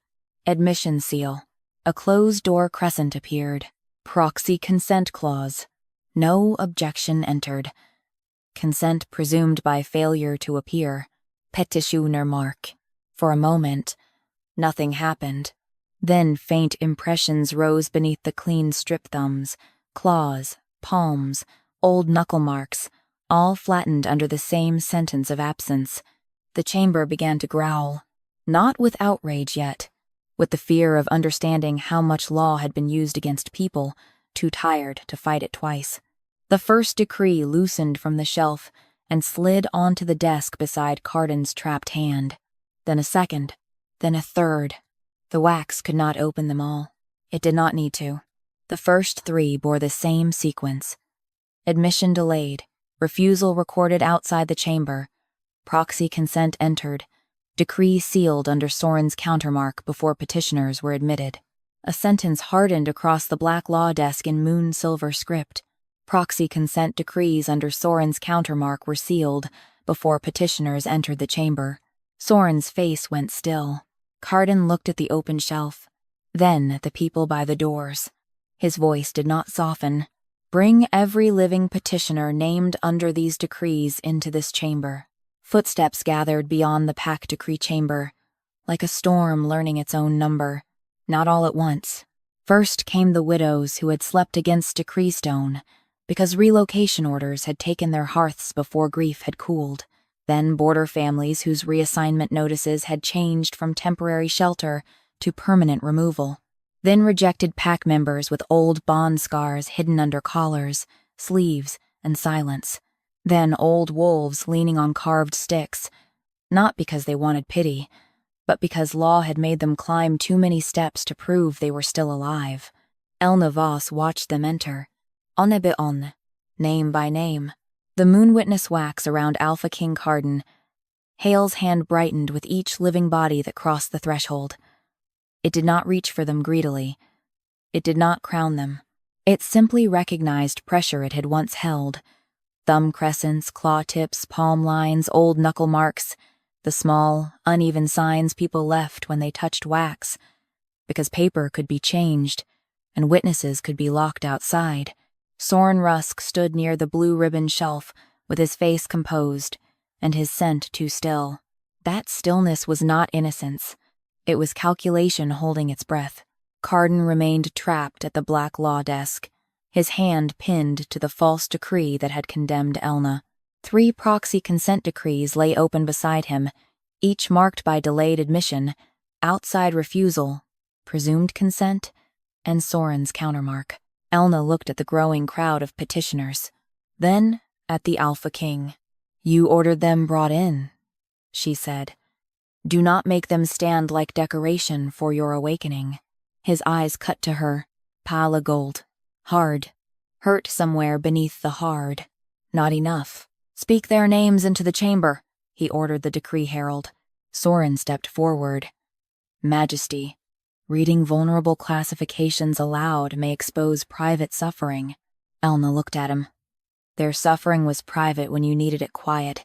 Admission seal. A closed-door crescent appeared. Proxy consent clause. No objection entered. Consent presumed by failure to appear. Petitioner mark. For a moment, nothing happened. Then faint impressions rose beneath the clean strip thumbs, claws, palms, old knuckle marks, all flattened under the same sentence of absence. The chamber began to growl, not with outrage yet, with the fear of understanding how much law had been used against people, too tired to fight it twice. The first decree loosened from the shelf and slid onto the desk beside Carden's trapped hand. Then a second, then a third. The wax could not open them all. It did not need to. The first three bore the same sequence. Admission delayed, refusal recorded outside the chamber, proxy consent entered, decree sealed under Soren's countermark before petitioners were admitted. A sentence hardened across the black law desk in moon silver script. Proxy consent decrees under Soren's countermark were sealed before petitioners entered the chamber. Soren's face went still. Carden looked at the open shelf, then at the people by the doors. His voice did not soften. Bring every living petitioner named under these decrees into this chamber. Footsteps gathered beyond the pack decree chamber, like a storm learning its own number. Not all at once. First came the widows who had slept against decree stone, because relocation orders had taken their hearths before grief had cooled. Then border families whose reassignment notices had changed from temporary shelter to permanent removal. Then rejected pack members with old bond scars hidden under collars, sleeves, and silence. Then old wolves leaning on carved sticks, not because they wanted pity, but because law had made them climb too many steps to prove they were still alive. Elna Voss watched them enter, on by on, name by name. The moon witness wax around Alpha King Carden. Hale's hand brightened with each living body that crossed the threshold. It did not reach for them greedily. It did not crown them. It simply recognized pressure it had once held. Thumb crescents, claw tips, palm lines, old knuckle marks, the small, uneven signs people left when they touched wax. Because paper could be changed, and witnesses could be locked outside. Soren Rusk stood near the blue ribbon shelf, with his face composed, and his scent too still. That stillness was not innocence. It was calculation holding its breath. Carden remained trapped at the black law desk, his hand pinned to the false decree that had condemned Elna. 3 proxy consent decrees lay open beside him, each marked by delayed admission, outside refusal, presumed consent, and Soren's countermark. Elna looked at the growing crowd of petitioners, then at the Alpha King. You ordered them brought in, she said. Do not make them stand like decoration for your awakening. His eyes cut to her, pale gold, hard, hurt somewhere beneath the hard. Not enough. Speak their names into the chamber, he ordered the decree herald. Soren stepped forward. Majesty. Reading vulnerable classifications aloud may expose private suffering. Elna looked at him. Their suffering was private when you needed it quiet.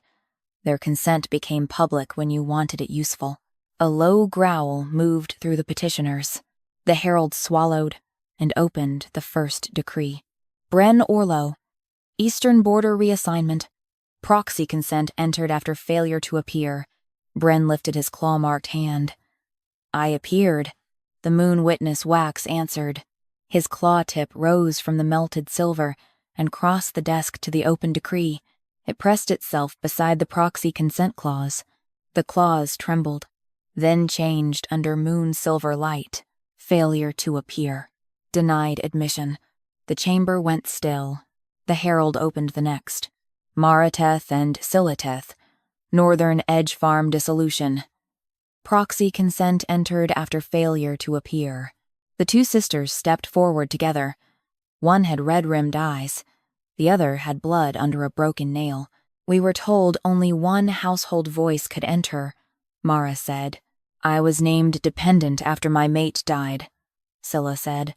Their consent became public when you wanted it useful. A low growl moved through the petitioners. The herald swallowed and opened the first decree. Bren Orlo. Eastern Border Reassignment. Proxy consent entered after failure to appear. Bren lifted his claw-marked hand. I appeared. The moon witness wax answered. His claw tip rose from the melted silver and crossed the desk to the open decree. It pressed itself beside the proxy consent clause. The clause trembled, then changed under moon silver light. Failure to appear. Denied admission. The chamber went still. The herald opened the next. Marateth and Siliteth. Northern Edge Farm dissolution. Proxy consent entered after failure to appear. The 2 sisters stepped forward together. One had red-rimmed eyes. The other had blood under a broken nail. We were told only one household voice could enter, Mara said. I was named dependent after my mate died, Scylla said.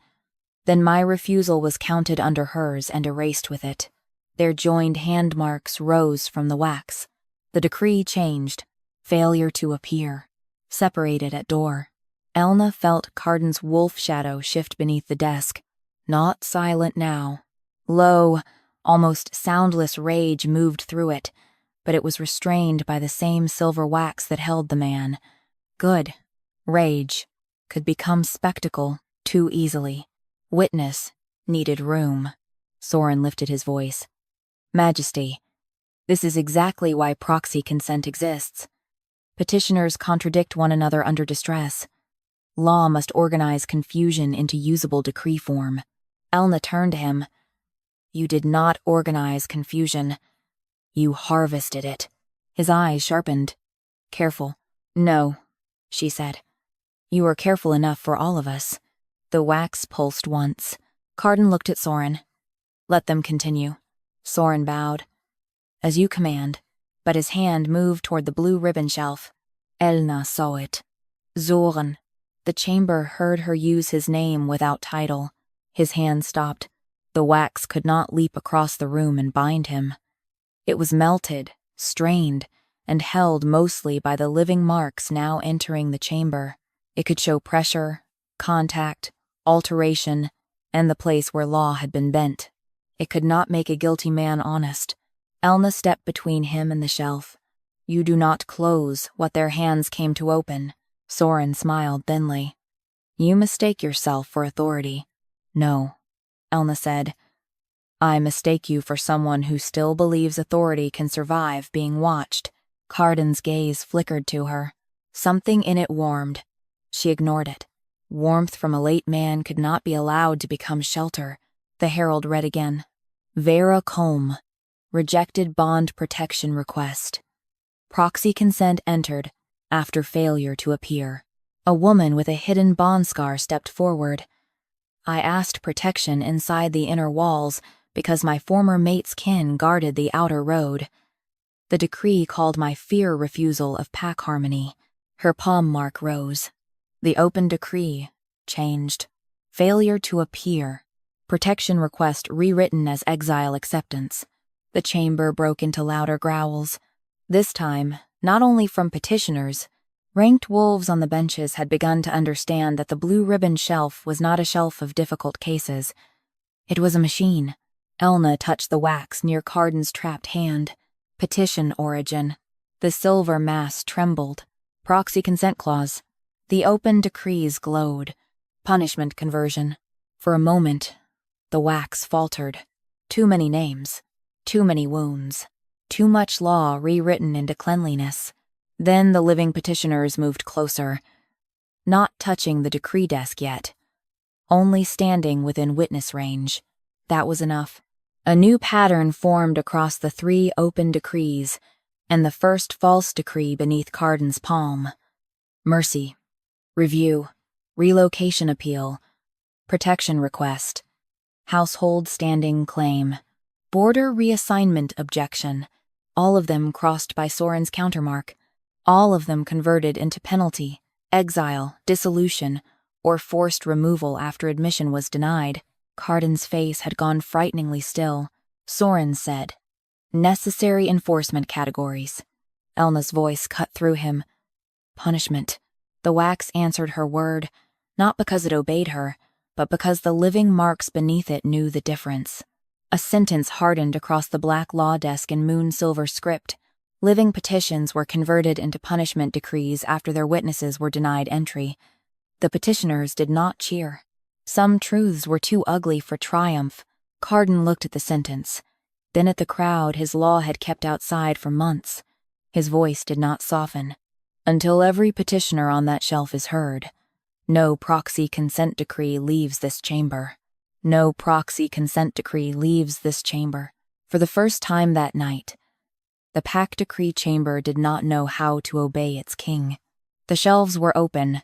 Then my refusal was counted under hers and erased with it. Their joined hand marks rose from the wax. The decree changed. Failure to appear. Separated at door. Elna felt Carden's wolf shadow shift beneath the desk. Not silent now. Low, almost soundless rage moved through it, but it was restrained by the same silver wax that held the man. Good. Rage could become spectacle too easily. Witness needed room. Soren lifted his voice. Majesty, this is exactly why proxy consent exists. Petitioners contradict one another under distress. Law must organize confusion into usable decree form. Elna turned to him. You did not organize confusion. You harvested it. His eyes sharpened. Careful. No, she said. You are careful enough for all of us. The wax pulsed once. Carden looked at Soren. Let them continue. Soren bowed. As you command, but his hand moved toward the blue ribbon shelf. Elna saw it. Soren. The chamber heard her use his name without title. His hand stopped. The wax could not leap across the room and bind him. It was melted, strained, and held mostly by the living marks now entering the chamber. It could show pressure, contact, alteration, and the place where law had been bent. It could not make a guilty man honest. Elna stepped between him and the shelf. You do not close what their hands came to open. Soren smiled thinly. You mistake yourself for authority. No, Elna said. I mistake you for someone who still believes authority can survive being watched. Carden's gaze flickered to her. Something in it warmed. She ignored it. Warmth from a late man could not be allowed to become shelter. The herald read again. Vera Colm. Rejected bond protection request. Proxy consent entered, after failure to appear. A woman with a hidden bond scar stepped forward. I asked protection inside the inner walls because my former mate's kin guarded the outer road. The decree called my fear refusal of pack harmony. Her palm mark rose. The open decree changed. Failure to appear. Protection request rewritten as exile acceptance. The chamber broke into louder growls. This time, not only from petitioners, ranked wolves on the benches had begun to understand that the blue ribbon shelf was not a shelf of difficult cases. It was a machine. Elna touched the wax near Carden's trapped hand. Petition origin. The silver mass trembled. Proxy consent clause. The open decrees glowed. Punishment conversion. For a moment, the wax faltered. Too many names. Too many wounds. Too much law rewritten into cleanliness. Then the living petitioners moved closer. Not touching the decree desk yet. Only standing within witness range. That was enough. A new pattern formed across the 3 open decrees, and the first false decree beneath Carden's palm. Mercy. Review. Relocation appeal. Protection request. Household standing claim. Border reassignment objection. All of them crossed by Soren's countermark. All of them converted into penalty, exile, dissolution, or forced removal after admission was denied. Carden's face had gone frighteningly still. Soren said, necessary enforcement categories. Elna's voice cut through him. Punishment. The wax answered her word, not because it obeyed her, but because the living marks beneath it knew the difference. A sentence hardened across the black law desk in moon silver script. Living petitions were converted into punishment decrees after their witnesses were denied entry. The petitioners did not cheer. Some truths were too ugly for triumph. Carden looked at the sentence, then at the crowd his law had kept outside for months. His voice did not soften. Until every petitioner on that shelf is heard, no proxy consent decree leaves this chamber. No proxy consent decree leaves this chamber. For the first time that night, the pack decree chamber did not know how to obey its king. The shelves were open.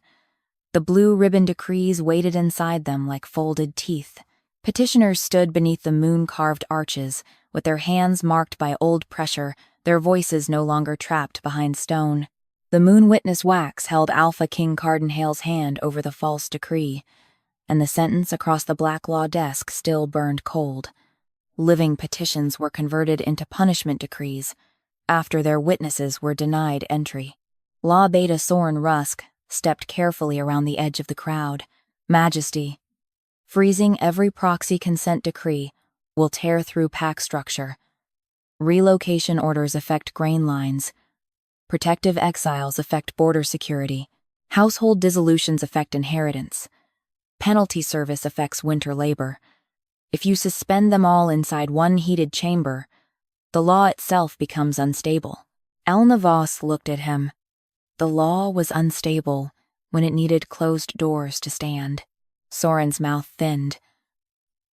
The blue ribbon decrees waited inside them like folded teeth. Petitioners stood beneath the moon-carved arches, with their hands marked by old pressure, their voices no longer trapped behind stone. The moon witness wax held Alpha King Carden Hale's hand over the false decree, and the sentence across the black law desk still burned cold. Living petitions were converted into punishment decrees after their witnesses were denied entry. Law Beta Soren Rusk stepped carefully around the edge of the crowd. Majesty, freezing every proxy consent decree will tear through pack structure. Relocation orders affect grain lines. Protective exiles affect border security. Household dissolutions affect inheritance. Penalty service affects winter labor. If you suspend them all inside one heated chamber, the law itself becomes unstable. Elna Voss looked at him. The law was unstable when it needed closed doors to stand. Soren's mouth thinned.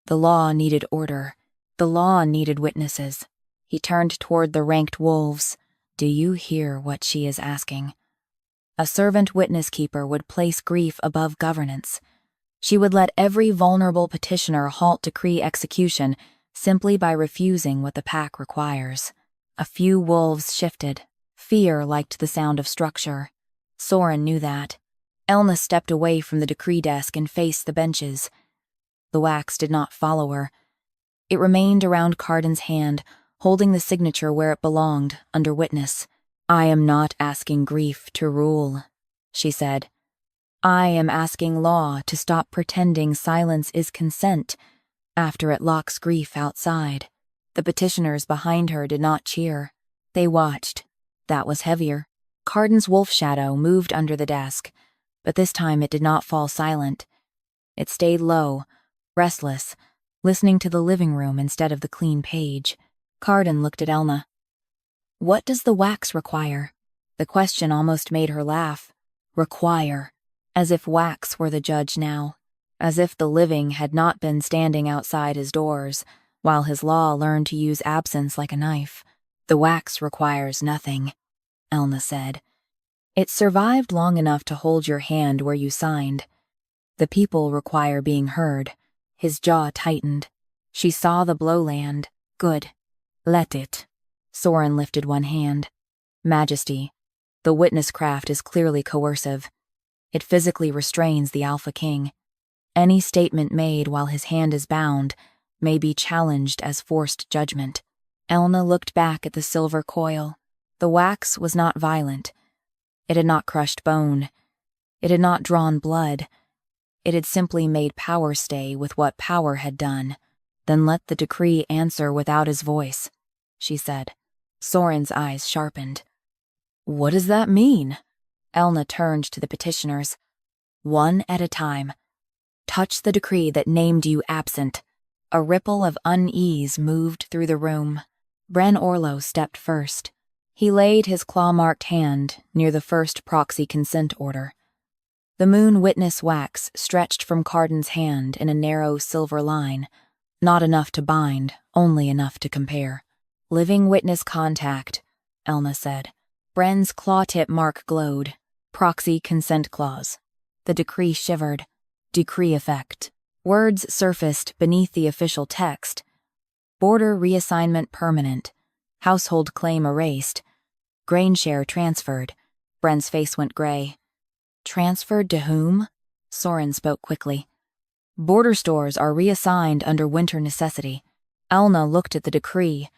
The law needed order. The law needed witnesses. He turned toward the ranked wolves. Do you hear what she is asking? A servant witness keeper would place grief above governance. She would let every vulnerable petitioner halt decree execution simply by refusing what the pack requires. A few wolves shifted. Fear liked the sound of structure. Soren knew that. Elna stepped away from the decree desk and faced the benches. The wax did not follow her. It remained around Carden's hand, holding the signature where it belonged, under witness. I am not asking grief to rule, she said. I am asking law to stop pretending silence is consent after it locks grief outside. The petitioners behind her did not cheer. They watched. That was heavier. Carden's wolf shadow moved under the desk, but this time it did not fall silent. It stayed low, restless, listening to the living room instead of the clean page. Carden looked at Elna. What does the wax require? The question almost made her laugh. Require. As if wax were the judge now. As if the living had not been standing outside his doors, while his law learned to use absence like a knife. The wax requires nothing, Elna said. It survived long enough to hold your hand where you signed. The people require being heard. His jaw tightened. She saw the blow land. Good. Let it. Soren lifted one hand. Majesty, the witness craft is clearly coercive. It physically restrains the Alpha King. Any statement made while his hand is bound may be challenged as forced judgment. Elna looked back at the silver coil. The wax was not violent. It had not crushed bone. It had not drawn blood. It had simply made power stay with what power had done. Then let the decree answer without his voice, she said. Soren's eyes sharpened. What does that mean? Elna turned to the petitioners. One at a time. Touch the decree that named you absent. A ripple of unease moved through the room. Bren Orlo stepped first. He laid his claw-marked hand near the first proxy consent order. The moon witness wax stretched from Carden's hand in a narrow silver line. Not enough to bind, only enough to compare. Living witness contact, Elna said. Bren's claw-tip mark glowed. Proxy consent clause. The decree shivered. Decree effect. Words surfaced beneath the official text. Border reassignment permanent. Household claim erased. Grain share transferred. Bren's face went gray. Transferred to whom? Soren spoke quickly. Border stores are reassigned under winter necessity. Elna looked at the decree.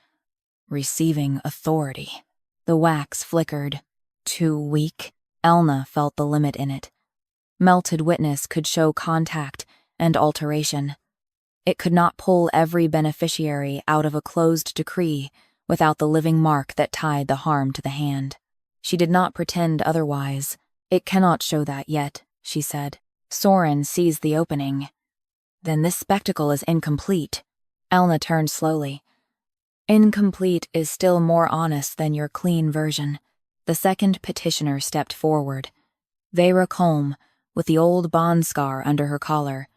Receiving authority. The wax flickered. Too weak. Elna felt the limit in it. Melted witness could show contact and alteration. It could not pull every beneficiary out of a closed decree without the living mark that tied the harm to the hand. She did not pretend otherwise. It cannot show that yet, she said. Soren seized the opening. Then this spectacle is incomplete. Elna turned slowly. Incomplete is still more honest than your clean version. The second petitioner stepped forward. Vera Colm, with the old bond scar under her collar.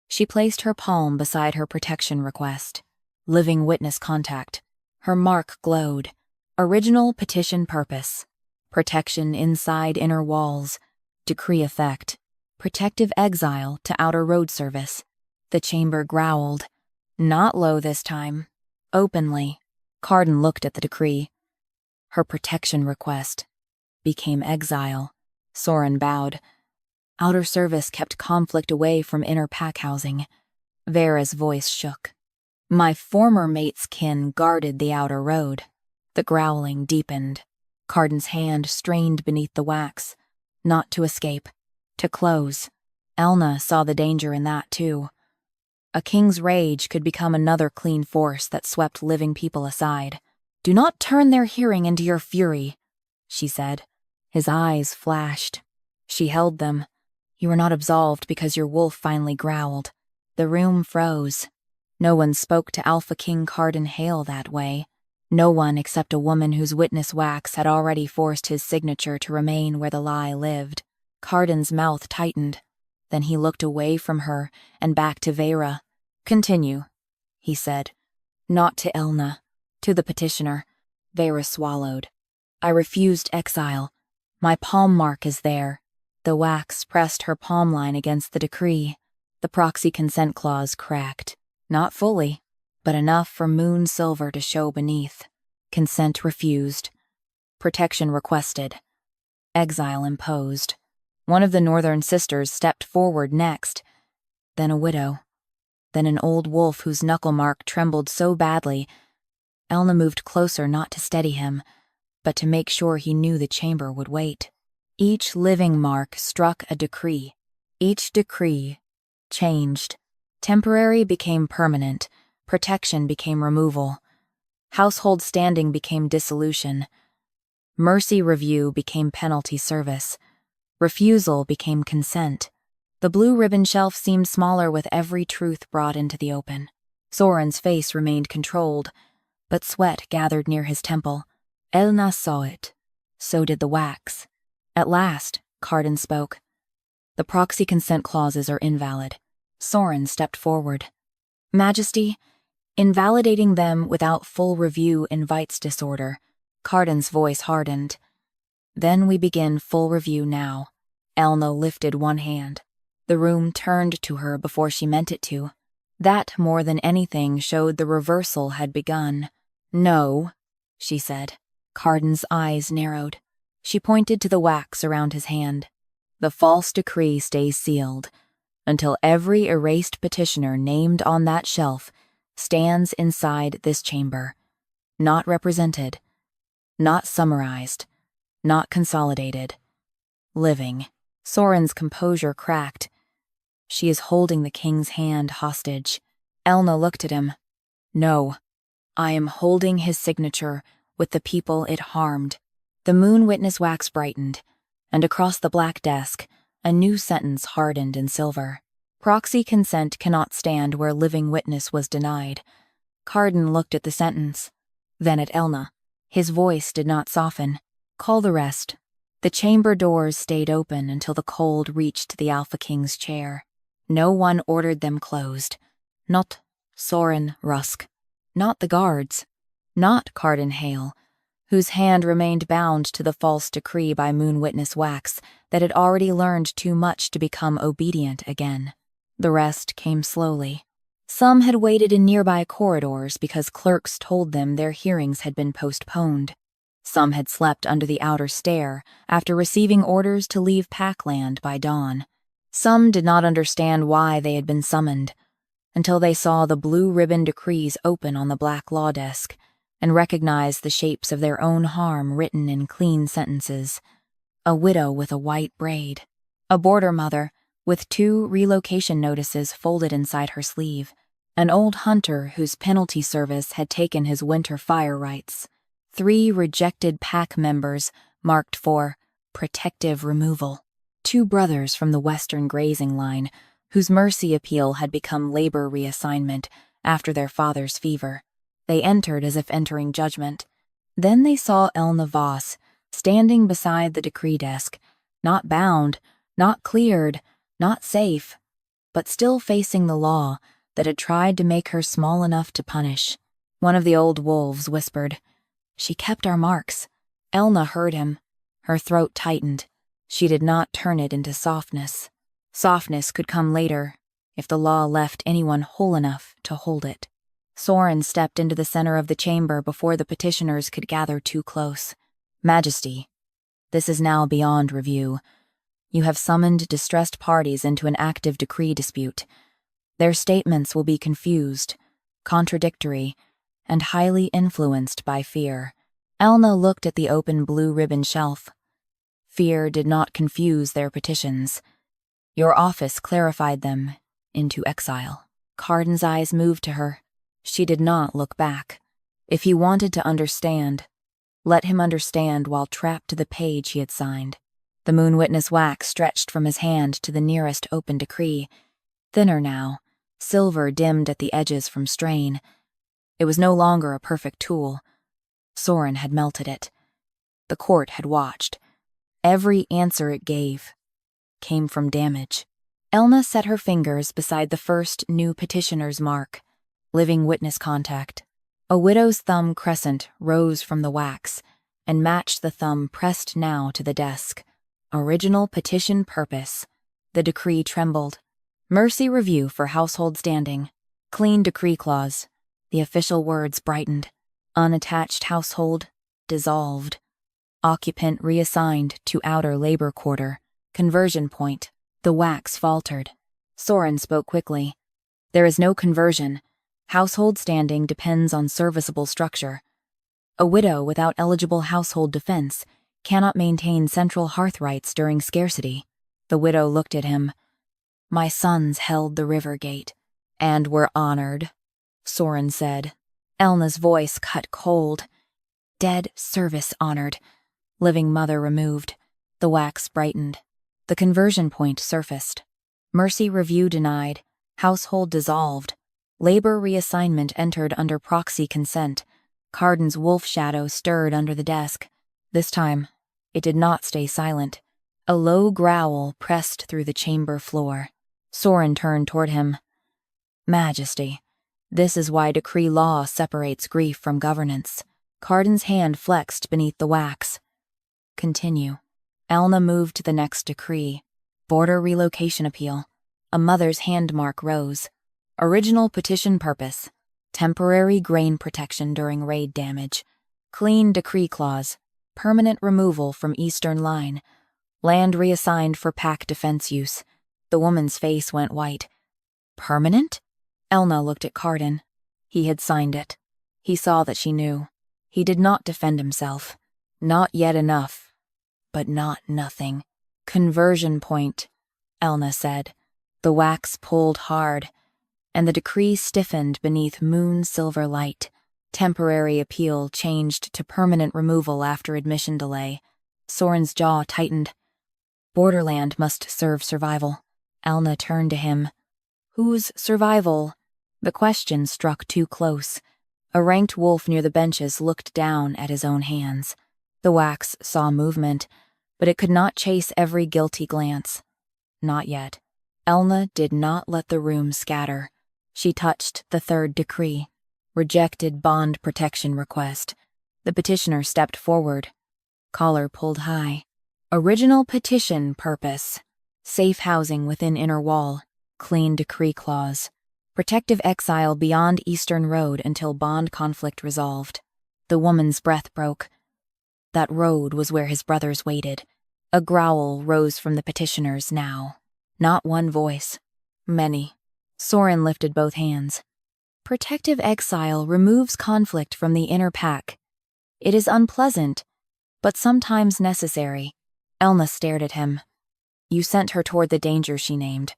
She placed her palm beside her protection request. Living witness contact. Her mark glowed. Original petition purpose. Protection inside inner walls. Decree effect. Protective exile to outer road service. The chamber growled. Not low this time. Openly. Carden looked at the decree. Her protection request became exile. Soren bowed. Outer service kept conflict away from inner pack housing. Vera's voice shook. My former mate's kin guarded the outer road. The growling deepened. Carden's hand strained beneath the wax. Not to escape, to close. Elna saw the danger in that, too. A king's rage could become another clean force that swept living people aside. Do not turn their hearing into your fury, she said. His eyes flashed. She held them. You were not absolved because your wolf finally growled. The room froze. No one spoke to Alpha King Carden Hale that way. No one except a woman whose witness wax had already forced his signature to remain where the lie lived. Carden's mouth tightened. Then he looked away from her and back to Vera. Continue, he said. Not to Elna. To the petitioner. Vera swallowed. I refused exile. My palm mark is there. The wax pressed her palm line against the decree. The proxy consent clause cracked. Not fully, but enough for moon silver to show beneath. Consent refused. Protection requested. Exile imposed. One of the northern sisters stepped forward next. Then a widow. Then an old wolf whose knuckle mark trembled so badly. Elna moved closer not to steady him, but to make sure he knew the chamber would wait. Each living mark struck a decree. Each decree changed. Temporary became permanent. Protection became removal. Household standing became dissolution. Mercy review became penalty service. Refusal became consent. The blue ribbon shelf seemed smaller with every truth brought into the open. Soren's face remained controlled, but sweat gathered near his temple. Elna saw it. So did the wax. At last, Carden spoke. The proxy consent clauses are invalid. Soren stepped forward. Majesty, invalidating them without full review invites disorder. Carden's voice hardened. Then we begin full review now. Elna lifted one hand. The room turned to her before she meant it to. That, more than anything, showed the reversal had begun. No, she said. Carden's eyes narrowed. She pointed to the wax around his hand. The false decree stays sealed until every erased petitioner named on that shelf stands inside this chamber, not represented, not summarized, not consolidated, living. Soren's composure cracked. She is holding the king's hand hostage. Elna looked at him. No, I am holding his signature with the people it harmed. The moon witness wax brightened, and across the black desk, a new sentence hardened in silver. Proxy consent cannot stand where living witness was denied. Carden looked at the sentence, then at Elna. His voice did not soften. Call the rest. The chamber doors stayed open until the cold reached the Alpha King's chair. No one ordered them closed. Not Soren Rusk. Not the guards. Not Carden Hale, whose hand remained bound to the false decree by moon witness wax that had already learned too much to become obedient again. The rest came slowly. Some had waited in nearby corridors because clerks told them their hearings had been postponed. Some had slept under the outer stair after receiving orders to leave Packland by dawn. Some did not understand why they had been summoned, until they saw the blue ribbon decrees open on the black law desk and recognized the shapes of their own harm written in clean sentences. A widow with a white braid. A border mother with 2 relocation notices folded inside her sleeve. An old hunter whose penalty service had taken his winter fire rights. 3 rejected pack members marked for protective removal. 2 brothers from the western grazing line whose mercy appeal had become labor reassignment after their father's fever. They entered as if entering judgment. Then they saw Elna Voss standing beside the decree desk, not bound, not cleared, not safe, but still facing the law that had tried to make her small enough to punish. One of the old wolves whispered, "She kept our marks." Elna heard him. Her throat tightened. She did not turn it into softness. Softness could come later, if the law left anyone whole enough to hold it. Soren stepped into the center of the chamber before the petitioners could gather too close. Majesty, this is now beyond review. You have summoned distressed parties into an active decree dispute. Their statements will be confused, contradictory, and highly influenced by fear. Elna looked at the open blue ribbon shelf. Fear did not confuse their petitions. Your office clarified them into exile. Carden's eyes moved to her. She did not look back. If he wanted to understand, let him understand while trapped to the page he had signed. The moon witness wax stretched from his hand to the nearest open decree, thinner now, silver dimmed at the edges from strain. It was no longer a perfect tool. Soren had melted it. The court had watched. Every answer it gave came from damage. Elna set her fingers beside the first new petitioner's mark, living witness contact. A widow's thumb crescent rose from the wax and matched the thumb pressed now to the desk. Original petition purpose. The decree trembled. Mercy review for household standing. Clean decree clause. The official words brightened. Unattached household dissolved. Occupant reassigned to outer labor quarter. Conversion point. The wax faltered. Soren spoke quickly. There is no conversion. Household standing depends on serviceable structure. A widow without eligible household defense cannot maintain central hearth rights during scarcity. The widow looked at him. My sons held the river gate, and were honored, Soren said. Elna's voice cut cold. Dead service honored. Living mother removed. The wax brightened. The conversion point surfaced. Mercy review denied. Household dissolved. Labor reassignment entered under proxy consent. Carden's wolf shadow stirred under the desk. This time, it did not stay silent. A low growl pressed through the chamber floor. Soren turned toward him. Majesty, this is why decree law separates grief from governance. Carden's hand flexed beneath the wax. Continue. Elna moved to the next decree. Border relocation appeal. A mother's handmark rose. Original petition purpose. Temporary grain protection during raid damage. Clean decree clause. Permanent removal from eastern line. Land reassigned for pack defense use. The woman's face went white. Permanent? Elna looked at Carden. He had signed it. He saw that she knew. He did not defend himself. Not yet enough. But not nothing. Conversion point, Elna said. The wax pulled hard, and the decree stiffened beneath moon-silver light. Temporary appeal changed to permanent removal after admission delay. Soren's jaw tightened. Borderland must serve survival. Elna turned to him. Whose survival? The question struck too close. A ranked wolf near the benches looked down at his own hands. The wax saw movement, but it could not chase every guilty glance. Not yet. Elna did not let the room scatter. She touched the third decree. Rejected bond protection request. The petitioner stepped forward. Collar pulled high. Original petition purpose. Safe housing within inner wall. Clean decree clause. Protective exile beyond Eastern Road until bond conflict resolved. The woman's breath broke. That road was where his brothers waited. A growl rose from the petitioners now. Not one voice. Many. Soren lifted both hands. Protective exile removes conflict from the inner pack. It is unpleasant, but sometimes necessary. Elna stared at him. You sent her toward the danger she named.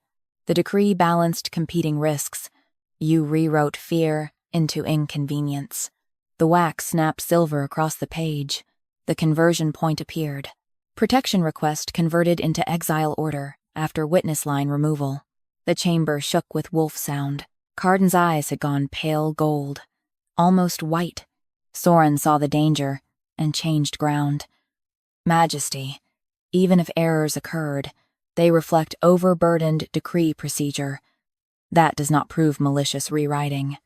The decree balanced competing risks. You rewrote fear into inconvenience. The wax snapped silver across the page. The conversion point appeared. Protection request converted into exile order after witness line removal. The chamber shook with wolf sound. Carden's eyes had gone pale gold, almost white. Soren saw the danger and changed ground. Majesty, even if errors occurred, they reflect overburdened decree procedure. That does not prove malicious rewriting.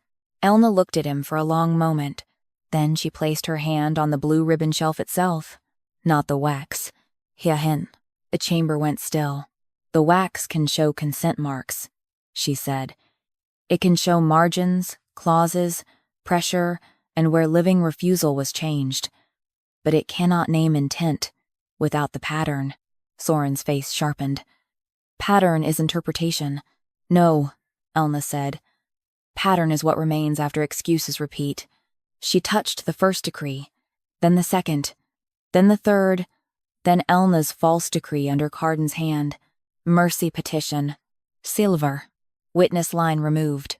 Elna looked at him for a long moment. Then she placed her hand on the blue ribbon shelf itself. Not the wax. Hiahin. The chamber went still. The wax can show consent marks, she said. It can show margins, clauses, pressure, and where living refusal was changed. but it cannot name intent without the pattern. Soren's face sharpened. Pattern is interpretation. No, Elna said. Pattern is what remains after excuses repeat. She touched the first decree, then the second, then the third, then Elna's false decree under Carden's hand. Mercy petition. Silver. Witness line removed.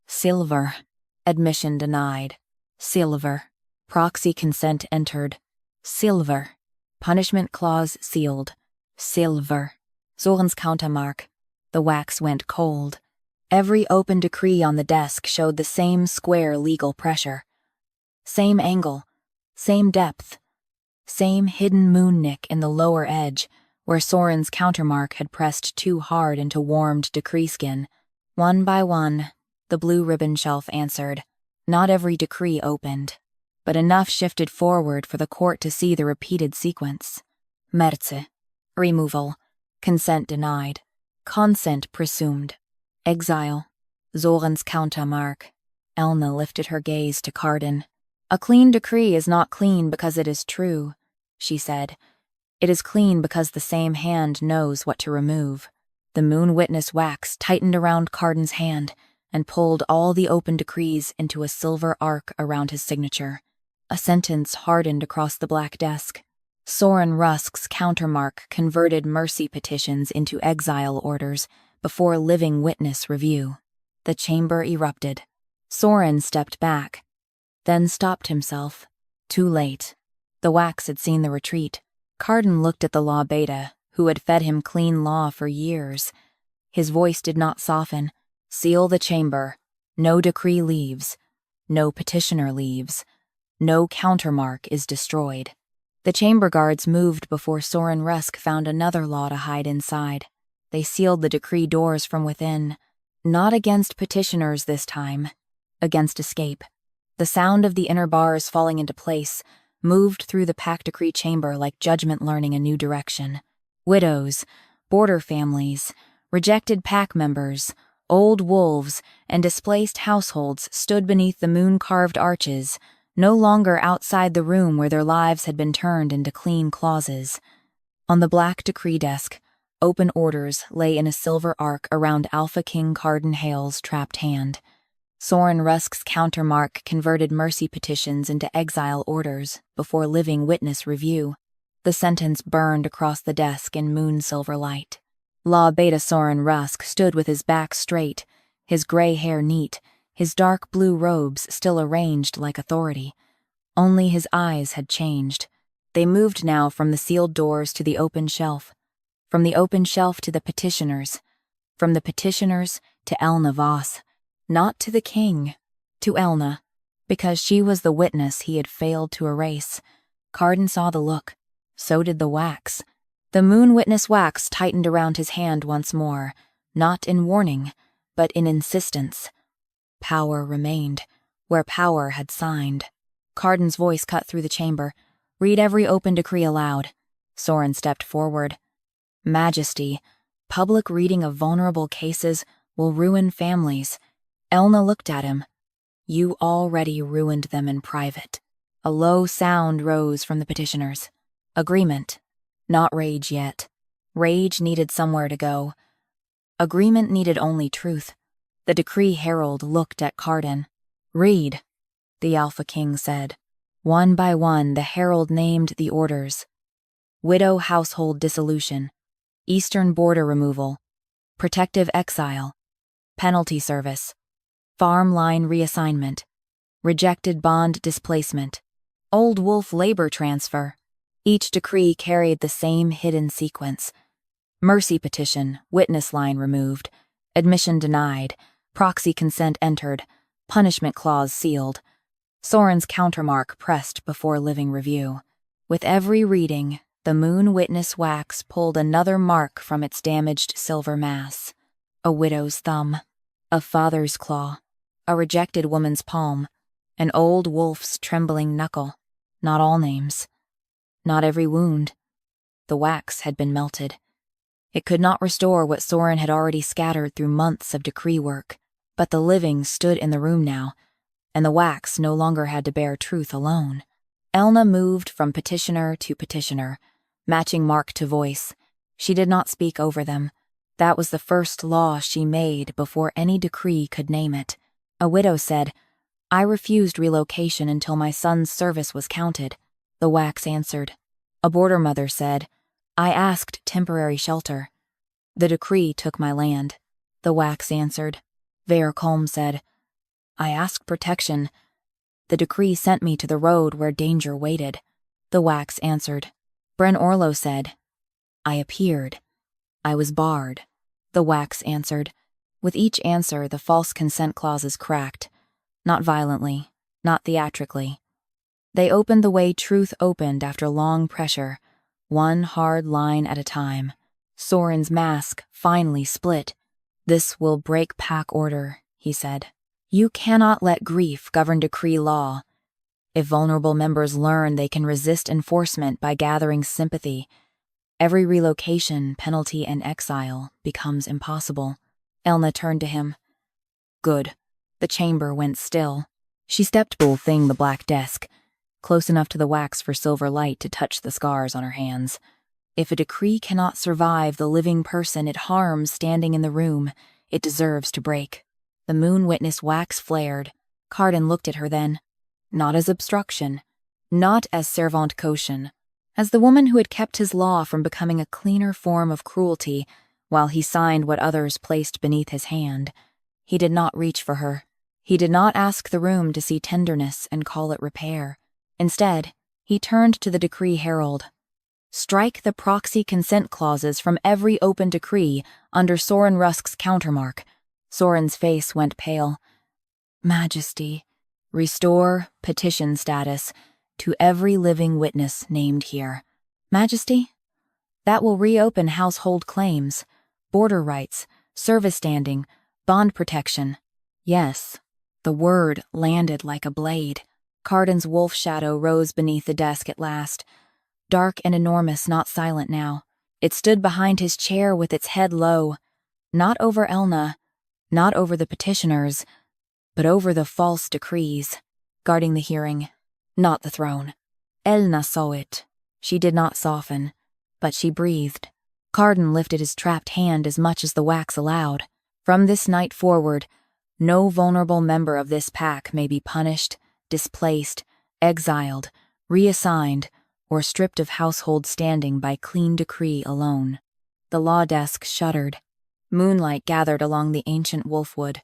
Silver. Admission denied. Silver. Proxy consent entered. Silver. Punishment clause sealed. Silver. Soren's countermark. The wax went cold. Every open decree on the desk showed the same square legal pressure. Same angle. Same depth. Same hidden moon nick in the lower edge, where Soren's countermark had pressed too hard into warmed decree skin. One by one, the blue ribbon shelf answered. Not every decree opened, but enough shifted forward for the court to see the repeated sequence. Merce. Removal. Consent denied. Consent presumed. Exile. Soren's countermark. Elna lifted her gaze to Carden. A clean decree is not clean because it is true, she said. It is clean because the same hand knows what to remove. The moon witness wax tightened around Carden's hand and pulled all the open decrees into a silver arc around his signature. A sentence hardened across the black desk. Soren Rusk's countermark converted mercy petitions into exile orders before living witness review. The chamber erupted. Soren stepped back, then stopped himself. Too late. The wax had seen the retreat. Carden looked at the law beta, who had fed him clean law for years. His voice did not soften. Seal the chamber. No decree leaves. No petitioner leaves. No countermark is destroyed. The chamber guards moved before Soren Rusk found another law to hide inside. They sealed the decree doors from within. Not against petitioners this time. Against escape. The sound of the inner bars falling into place moved through the pack decree chamber like judgment learning a new direction. Widows, border families, rejected pack members, old wolves, and displaced households stood beneath the moon-carved arches, no longer outside the room where their lives had been turned into clean clauses. On the black decree desk, open orders lay in a silver arc around Alpha King Carden Hale's trapped hand. Soren Rusk's countermark converted mercy petitions into exile orders before living witness review. The sentence burned across the desk in moon-silver light. Law Beta Soren Rusk stood with his back straight, his gray hair neat, his dark blue robes still arranged like authority. Only his eyes had changed. They moved now from the sealed doors to the open shelf, from the open shelf to the petitioners, from the petitioners to Elna Voss. Not to the king, to Elna, because she was the witness he had failed to erase. Carden saw the look. So did the wax. The moon witness wax tightened around his hand once more, not in warning, but in insistence. Power remained, where power had signed. Carden's voice cut through the chamber. Read every open decree aloud. Soren stepped forward. Majesty, public reading of vulnerable cases will ruin families. Elna looked at him. You already ruined them in private. A low sound rose from the petitioners. Agreement. Not rage yet. Rage needed somewhere to go. Agreement needed only truth. The decree herald looked at Carden. Read, the Alpha King said. One by one, the herald named the orders. Widow household dissolution. Eastern border removal. Protective exile. Penalty service. Farm line reassignment. Rejected bond displacement. Old wolf labor transfer. Each decree carried the same hidden sequence. Mercy petition, witness line removed. Admission denied. Proxy consent entered. Punishment clause sealed. Soren's countermark pressed before living review. With every reading, the moon witness wax pulled another mark from its damaged silver mass. A widow's thumb. A father's claw. A rejected woman's palm. An old wolf's trembling knuckle. Not all names. Not every wound. The wax had been melted. It could not restore what Soren had already scattered through months of decree work, but the living stood in the room now, and the wax no longer had to bear truth alone. Elna moved from petitioner to petitioner, matching mark to voice. She did not speak over them. That was the first law she made before any decree could name it. A widow said, "I refused relocation until my son's service was counted." The wax answered. A border mother said, "I asked temporary shelter." The decree took my land. The wax answered. Colm said, "I asked protection." The decree sent me to the road where danger waited. The wax answered. Bren Orlo said, "I appeared. I was barred." The wax answered. With each answer, the false consent clauses cracked. Not violently, not theatrically. They opened the way truth opened after long pressure, one hard line at a time. Soren's mask finally split. "This will break pack order," he said. "You cannot let grief govern decree law. If vulnerable members learn they can resist enforcement by gathering sympathy, every relocation, penalty, and exile becomes impossible." Elna turned to him. "Good." The chamber went still. She stepped thing the black desk, close enough to the wax for silver light to touch the scars on her hands. If a decree cannot survive the living person it harms standing in the room, it deserves to break. The moon witness wax flared. Carden looked at her then. Not as obstruction, not as servante caution, as the woman who had kept his law from becoming a cleaner form of cruelty while he signed what others placed beneath his hand. He did not reach for her. He did not ask the room to see tenderness and call it repair. Instead, he turned to the decree herald. "Strike the proxy consent clauses from every open decree under Soren Rusk's countermark." Soren's face went pale. "Majesty, restore petition status to every living witness named here." "Majesty?" "That will reopen household claims, border rights, service standing, bond protection." "Yes." The word landed like a blade. Carden's wolf shadow rose beneath the desk at last. Dark and enormous, not silent now. It stood behind his chair with its head low. Not over Elna, not over the petitioners, but over the false decrees, guarding the hearing, not the throne. Elna saw it. She did not soften, but she breathed. Carden lifted his trapped hand as much as the wax allowed. From this night forward, no vulnerable member of this pack may be punished, displaced, exiled, reassigned, or stripped of household standing by clean decree alone. The law desk shuddered. Moonlight gathered along the ancient wolfwood.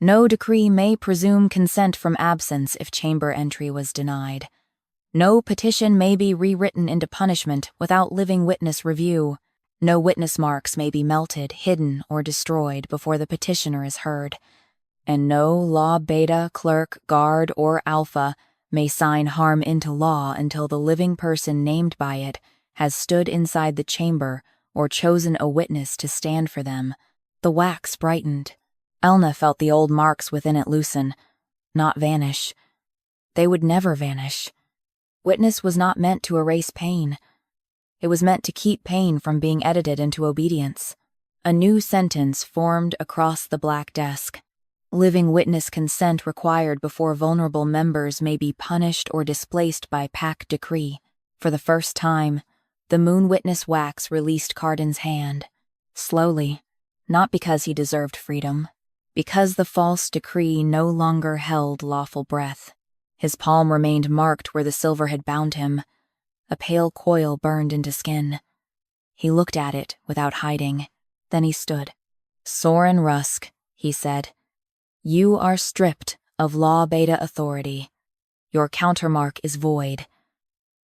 No decree may presume consent from absence if chamber entry was denied. No petition may be rewritten into punishment without living witness review. No witness marks may be melted, hidden, or destroyed before the petitioner is heard. And no law beta, clerk, guard, or alpha may sign harm into law until the living person named by it has stood inside the chamber or chosen a witness to stand for them. The wax brightened. Elna felt the old marks within it loosen, not vanish. They would never vanish. Witness was not meant to erase pain. It was meant to keep pain from being edited into obedience. A new sentence formed across the black desk. Living witness consent required before vulnerable members may be punished or displaced by pack decree. For the first time, the moon witness wax released Carden's hand. Slowly, not because he deserved freedom, because the false decree no longer held lawful breath. His palm remained marked where the silver had bound him. A pale coil burned into skin. He looked at it without hiding. Then he stood. "Soren Rusk," he said, "you are stripped of law beta authority. Your countermark is void.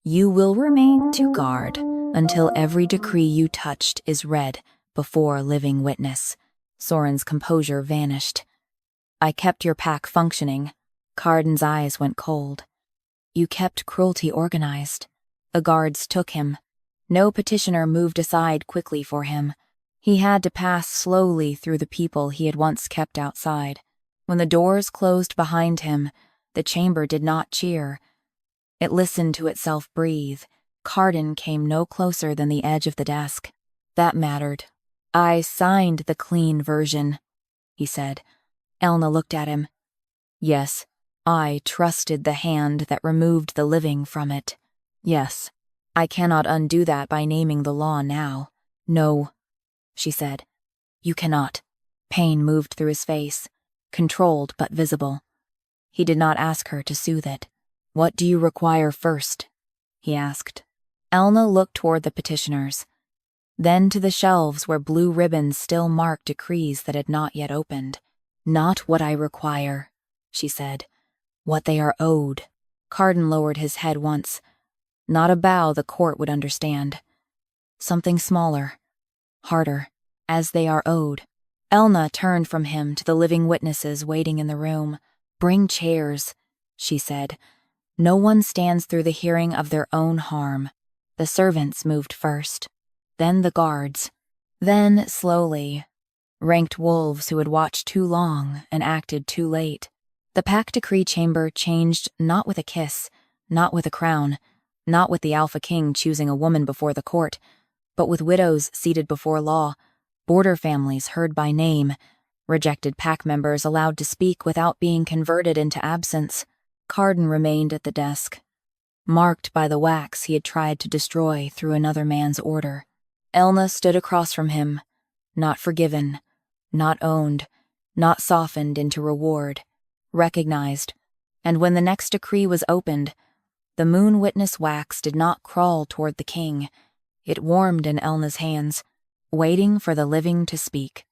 You will remain to guard until every decree you touched is read before living witness." Soren's composure vanished. "I kept your pack functioning." Carden's eyes went cold. "You kept cruelty organized." The guards took him. No petitioner moved aside quickly for him. He had to pass slowly through the people he had once kept outside. When the doors closed behind him, the chamber did not cheer. It listened to itself breathe. Carden came no closer than the edge of the desk. That mattered. "I signed the clean version," he said. Elna looked at him. "Yes, I trusted the hand that removed the living from it. Yes, I cannot undo that by naming the law now. No, she said. You cannot. Pain moved through his face, controlled but visible. He did not ask her to soothe it. What do you require first? He asked. Elna looked toward the petitioners, then to the shelves where blue ribbons still marked decrees that had not yet opened. Not what I require, she said. What they are owed. Carden lowered his head once. Not a bow the court would understand. Something smaller, harder, as they are owed. Elna turned from him to the living witnesses waiting in the room. Bring chairs, she said. No one stands through the hearing of their own harm. The servants moved first, then the guards, then, slowly, ranked wolves who had watched too long and acted too late. The pack decree chamber changed not with a kiss, not with a crown, not with the Alpha King choosing a woman before the court, but with widows seated before law, border families heard by name, rejected pack members allowed to speak without being converted into absence. Carden remained at the desk, marked by the wax he had tried to destroy through another man's order. Elna stood across from him, not forgiven, not owned, not softened into reward, recognized, and when the next decree was opened, the moon witness wax did not crawl toward the king. It warmed in Elna's hands, waiting for the living to speak.